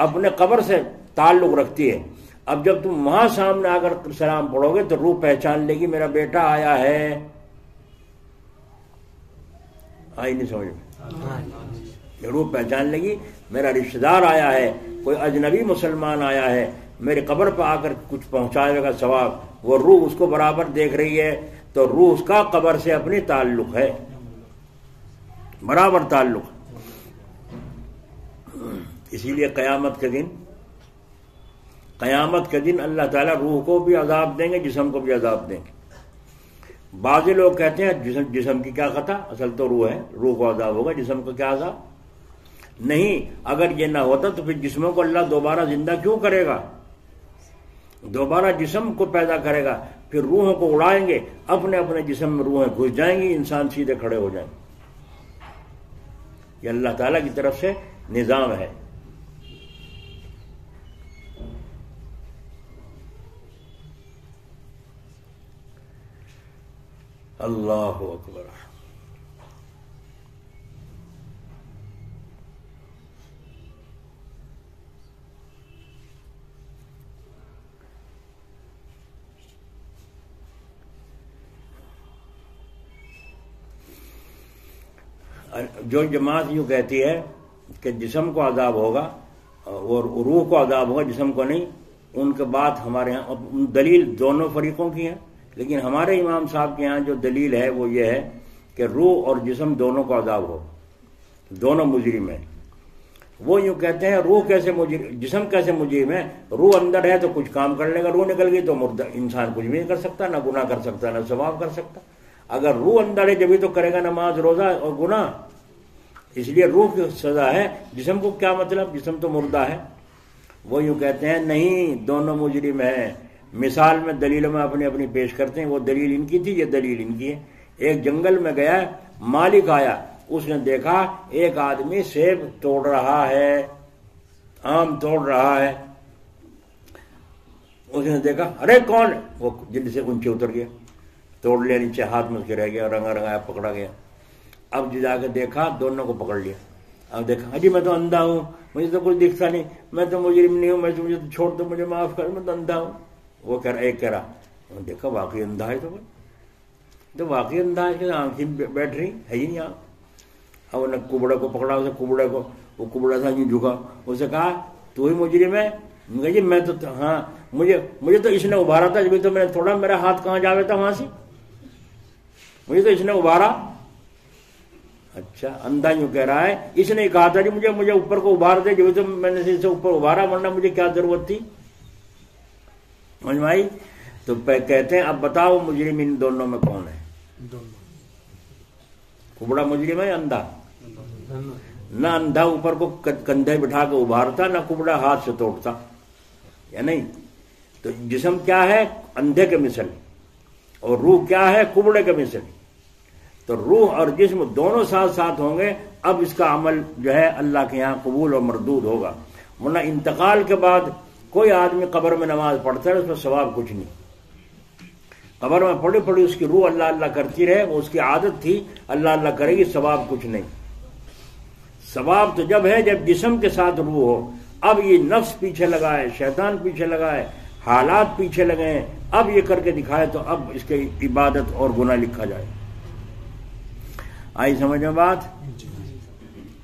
اپنے قبر سے تعلق رکھتی ہے۔ اب جب تم وہاں سامنے آ کر سلام پڑھو گے تو روح پہچان لے گی میرا بیٹا آیا ہے، آئی نہیں سمجھ میں؟ روح پہچان لے گی میرا رشتہ دار آیا ہے، کوئی اجنبی مسلمان آیا ہے، میرے قبر پہ آ کر کچھ پہنچائے گا ثواب، وہ روح اس کو برابر دیکھ رہی ہے، تو روح اس کا قبر سے اپنی تعلق ہے، برابر تعلق۔ اسی لیے قیامت کے دن اللہ تعالیٰ روح کو بھی عذاب دیں گے، جسم کو بھی عذاب دیں گے۔ بعض لوگ کہتے ہیں جسم کی کیا خطا، اصل تو روح ہے، روح کو عذاب ہوگا، جسم کو کیا عذاب؟ نہیں، اگر یہ نہ ہوتا تو پھر جسموں کو اللہ دوبارہ زندہ کیوں کرے گا؟ دوبارہ جسم کو پیدا کرے گا، پھر روحوں کو اڑائیں گے، اپنے اپنے جسم میں روحیں گھس جائیں گی، انسان سیدھے کھڑے ہو جائیں گے۔ یہ اللہ تعالیٰ کی طرف سے نظام ہے۔ اللہ اکبر۔ جو جماعت یوں کہتی ہے کہ جسم کو عذاب ہوگا اور روح کو عذاب ہوگا، جسم کو نہیں، ان کے بعد ہمارے ہاں دلیل دونوں فریقوں کی ہیں، لیکن ہمارے امام صاحب کے ہاں جو دلیل ہے وہ یہ ہے کہ روح اور جسم دونوں کو عذاب ہو، دونوں مجرم ہیں۔ وہ یوں کہتے ہیں روح کیسے مجرم، جسم کیسے مجرم ہے؟ روح اندر ہے تو کچھ کام کر لے گا، روح نکل گئی تو مردہ انسان کچھ بھی نہیں کر سکتا، نہ گناہ کر سکتا نہ ثواب کر سکتا۔ اگر روح اندر ہے جبھی تو کرے گا نماز روزہ اور گناہ، اس لیے روح کی سزا ہے، جسم کو کیا مطلب، جسم تو مردہ ہے۔ وہ یوں کہتے ہیں نہیں، دونوں مجرم ہیں۔ مثال میں دلیلوں میں اپنی اپنی پیش کرتے ہیں، وہ دلیل ان کی تھی، یہ دلیل ان کی ہے۔ ایک جنگل میں گیا، مالک آیا، اس نے دیکھا ایک آدمی سیب توڑ رہا ہے، آم توڑ رہا ہے۔ اس نے دیکھا، ارے کون؟ وہ جلد سے اونچے اتر گیا، توڑ لیا، نیچے ہاتھ میں اس کے رہ گیا، رنگا رنگایا پکڑا گیا۔ اب جو جا کے دیکھا دونوں کو پکڑ لیا۔ اب دیکھا اجی میں تو اندھا ہوں، مجھے تو کچھ دکھتا نہیں، میں تو مجرم نہیں ہوں، مجھے تو چھوڑ دو، مجھے معاف کر، میں تو اندھا ہوں۔ وہ ایک کہہ رہا، دیکھا واقعی اندھا ہے، تو واقعی اندھا ہے کہ آنکھیں بیٹھ رہی ہے ہی نہیں آنکھ۔ اب انہیں کبڑے کو پکڑا، اسے کبڑے کو، وہ کبڑا تھا یوں جھکا، اسے کہا تو ہی مجرم ہے؟ جی میں تو ہاں، مجھے تو اس نے ابھارا تھا، جبھی تو میں نے تھوڑا، میرا ہاتھ کہاں جاوے تھا وہاں سے، مجھے تو اس نے ابھارا۔ اچھا، اندھا یوں کہہ رہا ہے، اس نے کہا تھا جی مجھے اوپر کو ابھار دے، جبھی تو میں نے اسے اوپر ابھارا، ورنہ مجھے کیا ضرورت تھی؟ سمجھ میں آئی؟ تو کہتے ہیں اب بتاؤ مجرم ان دونوں میں کون ہے؟ کبڑا مجرم ہے یا اندھا؟ نہ اندھا اوپر کو کندھے بٹھا کے ابھارتا، نہ کبڑا ہاتھ سے توڑتا، یا نہیں؟ تو جسم کیا ہے؟ اندھے کے مثل، اور روح کیا ہے؟ کبڑے کے مثل۔ تو روح اور جسم دونوں ساتھ ساتھ ہوں گے، اب اس کا عمل جو ہے اللہ کے یہاں قبول اور مردود ہوگا۔ ورنہ انتقال کے بعد کوئی آدمی قبر میں نماز پڑھتا ہے، اس میں ثواب کچھ نہیں۔ قبر میں پڑی پڑی اس کی روح اللہ اللہ کرتی رہے، وہ اس کی عادت تھی، اللہ اللہ کرے گی، ثواب کچھ نہیں۔ ثواب تو جب ہے جب جسم کے ساتھ روح ہو۔ اب یہ نفس پیچھے لگا ہے، شیطان پیچھے لگا ہے، حالات پیچھے لگے ہیں، اب یہ کر کے دکھائے تو اب اس کی عبادت اور گناہ لکھا جائے۔ آئی سمجھ میں بات؟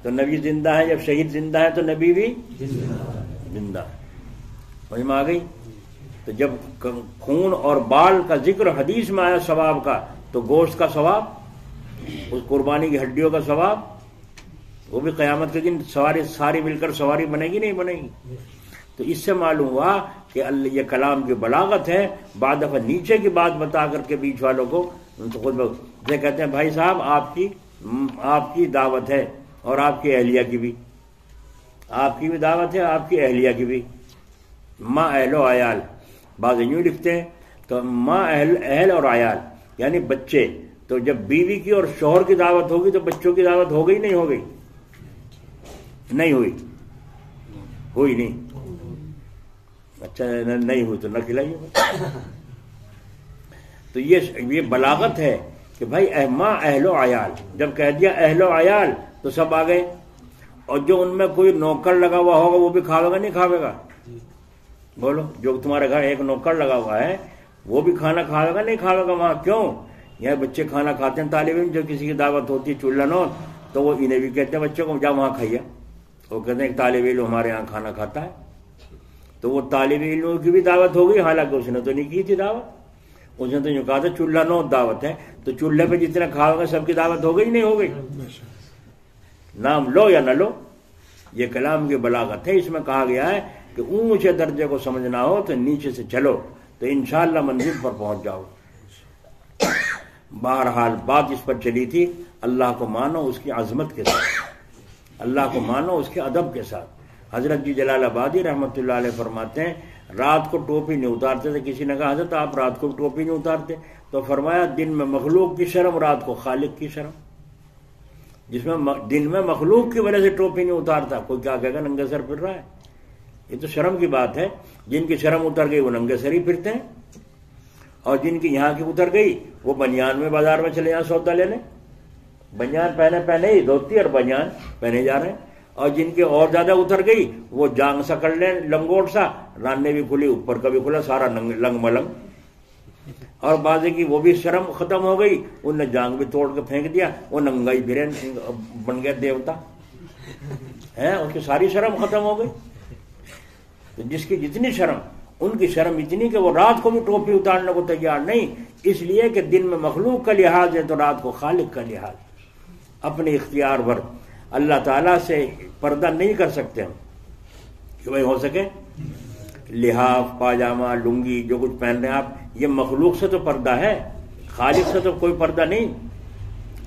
تو نبی زندہ ہے، جب شہید زندہ ہے تو نبی بھی زندہ ہے۔ سمجھ میں آ گئی؟ تو جب خون اور بال کا ذکر حدیث میں آیا ثواب کا، تو گوشت کا ثواب، اس قربانی کی ہڈیوں کا ثواب، وہ بھی قیامت کے دن ساری مل کر سواری بنے گی نہیں بنے گی؟ تو اس سے معلوم ہوا کہ یہ کلام کی بلاغت ہے۔ بعد دفعہ نیچے کی بات بتا کر کے بیچ والوں کو ان کو خود سے کہتے ہیں بھائی صاحب آپ کی آپ کی دعوت ہے اور آپ کی اہلیہ کی بھی، آپ کی بھی دعوت ہے، آپ کی اہلیہ کی بھی. ماں اہل و عیال، بعض یوں لکھتے ہیں تو ماں اہل اور عیال یعنی بچے. تو جب بیوی کی اور شوہر کی دعوت ہوگی تو بچوں کی دعوت ہو گئی نہیں ہو گئی؟ نہیں ہوئی، ہوئی نہیں. اچھا نہیں ہوئی تو نہ کھلائیے. تو یہ بلاغت ہے کہ بھائی ماں اہل و عیال، جب کہہ دیا اہل و عیال تو سب آ گئے. اور جو ان میں کوئی نوکر لگا ہوا ہوگا وہ بھی کھاوے گا نہیں کھاوے گا؟ بولو، جو تمہارے گھر ایک نوکر لگا ہوا ہے وہ بھی کھانا کھاوے گا نہیں کھاوے گا وہاں؟ کیوں؟ یہ بچے کھانا کھاتے ہیں طالب علم، جو کسی کی دعوت ہوتی ہے چولہا نو تو وہ انہیں بھی کہتے ہیں بچوں کو جا وہاں کھائیے. وہ کہتے ہیں ایک طالب علم ہمارے یہاں کھانا کھاتا ہے. تو وہ طالب علموں کی بھی دعوت ہو گئی، حالانکہ اس نے تو نہیں کی تھی دعوت. اس نے تو یوں کہا تھا چولہا نو دعوت ہے، تو چولہے پہ جتنا کھاؤ گا سب کی دعوت ہو گئی نہیں ہو گئی؟ نام لو یا نہ لو، یہ کلام کی بلاغت ہے. اس میں کہا گیا ہے کہ اونچے درجے کو سمجھنا ہو تو نیچے سے چلو تو انشاءاللہ منزل پر پہنچ جاؤ. بہرحال بات اس پر چلی تھی، اللہ کو مانو اس کی عظمت کے ساتھ، اللہ کو مانو اس کے ادب کے ساتھ. حضرت جی جلال آبادی رحمۃ اللہ علیہ فرماتے ہیں رات کو ٹوپی نہیں اتارتے تھے. کسی نے کہا حضرت آپ رات کو ٹوپی نہیں اتارتے؟ تو فرمایا دن میں مخلوق کی شرم، رات کو خالق کی شرم. جس میں دن میں مخلوق کی وجہ سے ٹوپی نہیں اتارتا، کوئی کیا کہے گا ننگے سر پھر رہا ہے. یہ تو شرم کی بات ہے. جن کی شرم اتر گئی وہ ننگے سر ہی پھرتے ہیں، اور جن کی یہاں کی اتر گئی وہ بنیان میں بازار میں چلے جائیں سودا لے لیں. بنیان پہنے ہی دھوتی اور بنیان پہنے جا رہے ہیں. اور جن کے اور زیادہ اتر گئی وہ جانگ سا کر لیں لنگوٹ سا، راننے بھی کھلی اوپر کا بھی کھلا، سارا لنگ ملنگ. اور بازی کی وہ بھی شرم ختم ہو گئی، انہوں نے جانگ بھی توڑ کے پھینک دیا، وہ ننگا ہی پھرے بن گیا دیوتا ہے، اس کی ساری شرم ختم ہو گئی. تو جس کی جتنی شرم، ان کی شرم اتنی کہ وہ رات کو بھی ٹوپی اتارنے کو تیار نہیں، اس لیے کہ دن میں مخلوق کا لحاظ ہے تو رات کو خالق کا لحاظ. اپنے اختیار پر اللہ تعالیٰ سے پردہ نہیں کر سکتے ہم کہ بھائی ہو سکے لحاف پاجامہ لنگی جو کچھ پہن رہے ہیں آپ، یہ مخلوق سے تو پردہ ہے، خالق سے تو کوئی پردہ نہیں.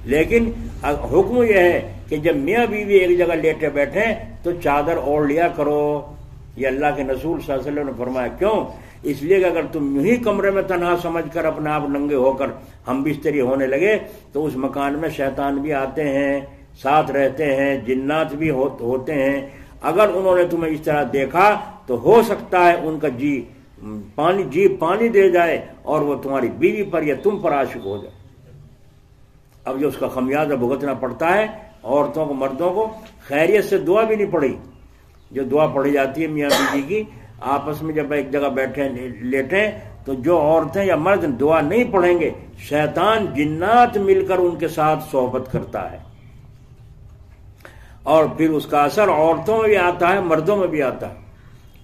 لیکن حکم یہ ہے کہ جب میاں بیوی ایک جگہ لیٹے بیٹھے تو چادر اوڑھ لیا کرو. یہ اللہ کے رسول صلی اللہ علیہ وسلم نے فرمایا. کیوں؟ اس لیے کہ اگر تم یوں ہی کمرے میں تنہا سمجھ کر اپنے آپ ننگے ہو کر ہم بستری ہونے لگے تو اس مکان میں شیطان بھی آتے ہیں، ساتھ رہتے ہیں، جنات بھی ہوتے ہیں. اگر انہوں نے تمہیں اس طرح دیکھا تو ہو سکتا ہے ان کا جی پانی دے جائے اور وہ تمہاری بیوی پر یا تم پر عاشق ہو جائے. اب جو اس کا خمیازہ بھگتنا پڑتا ہے عورتوں کو مردوں کو. خیریت سے دعا بھی نہیں پڑی. جو دعا پڑھی جاتی ہے میاں بیوی کی آپس میں جب ایک جگہ بیٹھے لیٹیں تو جو عورتیں یا مرد دعا نہیں پڑھیں گے شیطان جنات مل کر ان کے ساتھ صحبت کرتا ہے، اور پھر اس کا اثر عورتوں میں بھی آتا ہے مردوں میں بھی آتا ہے.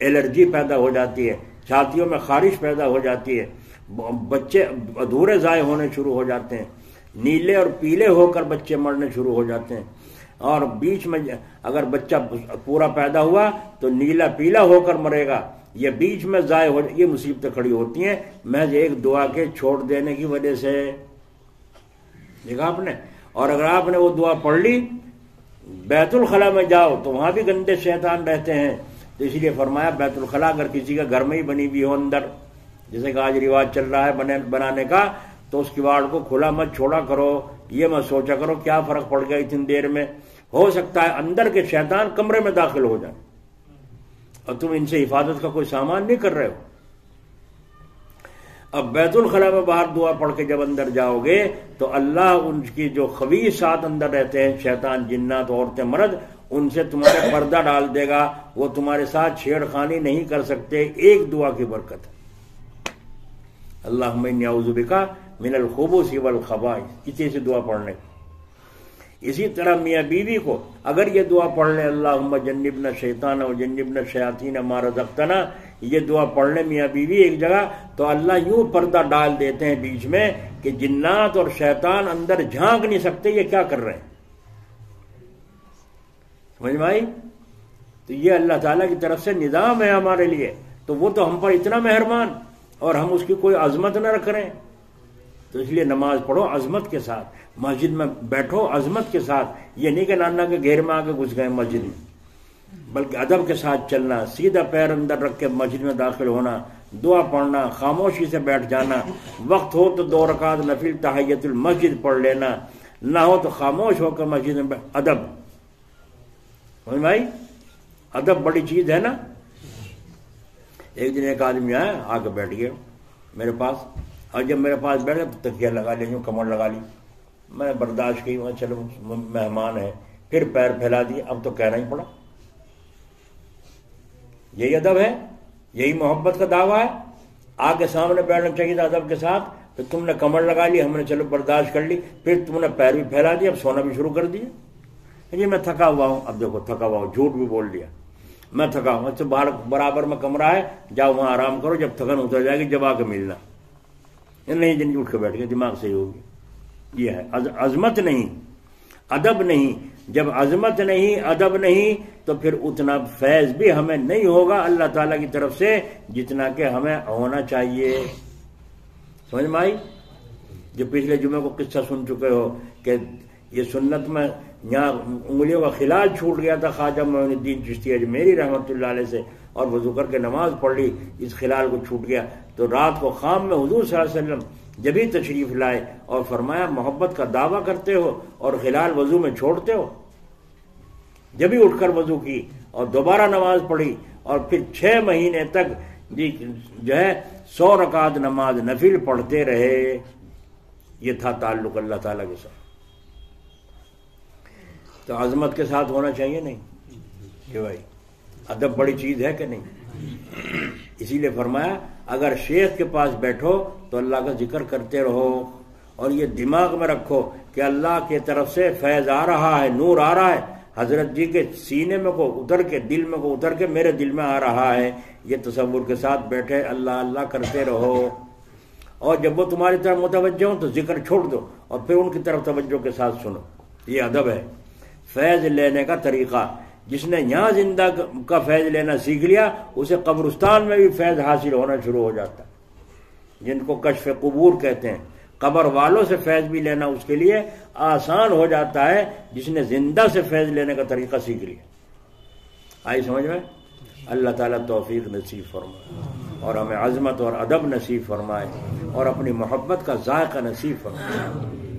الرجی پیدا ہو جاتی ہے، چھاتیوں میں خارش پیدا ہو جاتی ہے، بچے ادھورے ضائع ہونے شروع ہو جاتے ہیں، نیلے اور پیلے ہو کر بچے مرنے شروع ہو جاتے ہیں. اور بیچ میں اگر بچہ پورا پیدا ہوا تو نیلا پیلا ہو کر مرے گا. یہ بیچ میں ضائع ہو، یہ مصیبتیں کھڑی ہوتی ہیں محض ایک دعا کے چھوڑ دینے کی وجہ سے. دیکھا آپ نے؟ اور اگر آپ نے وہ دعا پڑھ لی، بیت الخلاء میں جاؤ تو وہاں بھی گندے شیطان رہتے ہیں. تو اسی لیے فرمایا بیت الخلاء اگر کسی کا گھر میں ہی بنی ہوئی ہو اندر، جیسے کہ آج رواج چل رہا ہے بنانے کا، تو اس کواڑ کو کھلا مت چھوڑا کرو. یہ مت سوچا کرو کیا فرق پڑ گیا اتنی دیر میں. ہو سکتا ہے اندر کے شیطان کمرے میں داخل ہو جائیں اور تم ان سے حفاظت کا کوئی سامان نہیں کر رہے ہو. اب بیت الخلاء میں باہر دعا پڑھ کے جب اندر جاؤ گے تو اللہ ان کی جو خبیثات اندر رہتے ہیں شیطان جنات عورتیں مرد، ان سے تمہارے پردہ ڈال دے گا. وہ تمہارے ساتھ چھیڑ خانی نہیں کر سکتے. ایک دعا کی برکت ہے. اللہم انی اعوذ بک من الخبث والخبائث، اسی سے دعا پڑھنے. اسی طرح میاں بیوی کو اگر یہ دعا پڑھ لیں اللہم جنبنا الشیطان وجنبنا الشیاطین ما رزقتنا، یہ دعا پڑھ لیں میاں بیوی ایک جگہ تو اللہ یوں پردہ ڈال دیتے ہیں بیچ میں کہ جنات اور شیطان اندر جھانک نہیں سکتے یہ کیا کر رہے ہیں. سمجھ میں آئی؟ تو یہ اللہ تعالیٰ کی طرف سے نظام ہے ہمارے لیے. تو وہ تو ہم پر اتنا مہربان اور ہم اس کی کوئی عظمت نہ رکھ رہے ہیں. تو اس لیے نماز پڑھو عظمت کے ساتھ، مسجد میں بیٹھو عظمت کے ساتھ، یہ نہیں کہ نانا کے گھیر میں آ کے گھس گئے مسجد میں، بلکہ ادب کے ساتھ چلنا، سیدھا پیر اندر رکھ کے مسجد میں داخل ہونا، دعا پڑھنا، خاموشی سے بیٹھ جانا، وقت ہو تو 2 رکعت نفل تحیت المسجد پڑھ لینا، نہ ہو تو خاموش ہو کر مسجد میں ادب. سمجھ بھائی، ادب بڑی چیز ہے نا. ایک دن ایک آدمی آیا، آ کے بیٹھ گیا میرے پاس، اور جب میرے پاس بیٹھا تو تکیہ لگا لی، یوں کمر لگا لی. میں نے برداشت کی، چلو مہمان ہے، پھر پیر پھیلا دیے، اب تو کہنا ہی پڑا. یہی ادب ہے، یہی محبت کا دعویٰ ہے. آگے سامنے بیٹھنا چاہیے تھا ادب کے ساتھ، پھر تم نے کمر لگا لی، ہم نے چلو برداشت کر لی، پھر تم نے پیر بھی پھیلا دیا، اب سونا بھی شروع کر دیا. جی میں تھکا ہوا ہوں. اب دیکھو تھکا ہوا ہوں، جھوٹ بھی بول دیا، میں تھکا ہوں. اچھا باہر برابر میں کمرہ ہے، جاؤ وہاں آرام کرو، جب تھکن اتر جائے گی جب آ کے ملنا. نہیں جن اٹھ کے بیٹھ گئے، دماغ صحیح ہوگی. یہ ہے عظمت نہیں، ادب نہیں. جب عظمت نہیں، ادب نہیں، تو پھر اتنا فیض بھی ہمیں نہیں ہوگا اللہ تعالیٰ کی طرف سے جتنا کہ ہمیں ہونا چاہیے. سمجھ میں آئی؟ جو پچھلے جمعے کو قصہ سن چکے ہو کہ یہ سنت میں یہاں انگلیوں کا خلال چھوٹ گیا تھا خواجہ معین الدین چشتی اجمیری رحمۃ اللہ علیہ سے، اور وضو کر کے نماز پڑھ لی، اس خلال کو چھوٹ گیا. تو رات کو خواب میں حضور صلی اللہ علیہ وسلم جب ہی تشریف لائے اور فرمایا محبت کا دعویٰ کرتے ہو اور خلال وضو میں چھوڑتے ہو. جب ہی اٹھ کر وضو کی اور دوبارہ نماز پڑھی، اور پھر 6 مہینے تک جو ہے 100 رکعت نماز نفل پڑھتے رہے. یہ تھا تعلق اللہ تعالیٰ کے ساتھ. تو عظمت کے ساتھ ہونا چاہیے نہیں کہ بھائی ادب بڑی چیز ہے کہ نہیں. اسی لیے فرمایا اگر شیخ کے پاس بیٹھو تو اللہ کا ذکر کرتے رہو، اور یہ دماغ میں رکھو کہ اللہ کی طرف سے فیض آ رہا ہے، نور آ رہا ہے، حضرت جی کے سینے میں کو اتر کے دل میں کو اتر کے میرے دل میں آ رہا ہے. یہ تصور کے ساتھ بیٹھے اللہ اللہ کرتے رہو، اور جب وہ تمہاری طرف متوجہ ہوں تو ذکر چھوڑ دو اور پھر ان کی طرف توجہ کے ساتھ سنو. یہ ادب ہے، فیض لینے کا طریقہ. جس نے یہاں زندہ کا فیض لینا سیکھ لیا اسے قبرستان میں بھی فیض حاصل ہونا شروع ہو جاتا ہے، جن کو کشف قبور کہتے ہیں. قبر والوں سے فیض بھی لینا اس کے لیے آسان ہو جاتا ہے جس نے زندہ سے فیض لینے کا طریقہ سیکھ لیا. آئی سمجھ میں؟ اللہ تعالیٰ توفیق نصیب فرمائے اور ہمیں عظمت اور ادب نصیب فرمائے اور اپنی محبت کا ذائقہ نصیب فرمائے.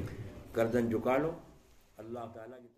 گردن جھکا لو اللہ تعالیٰ کی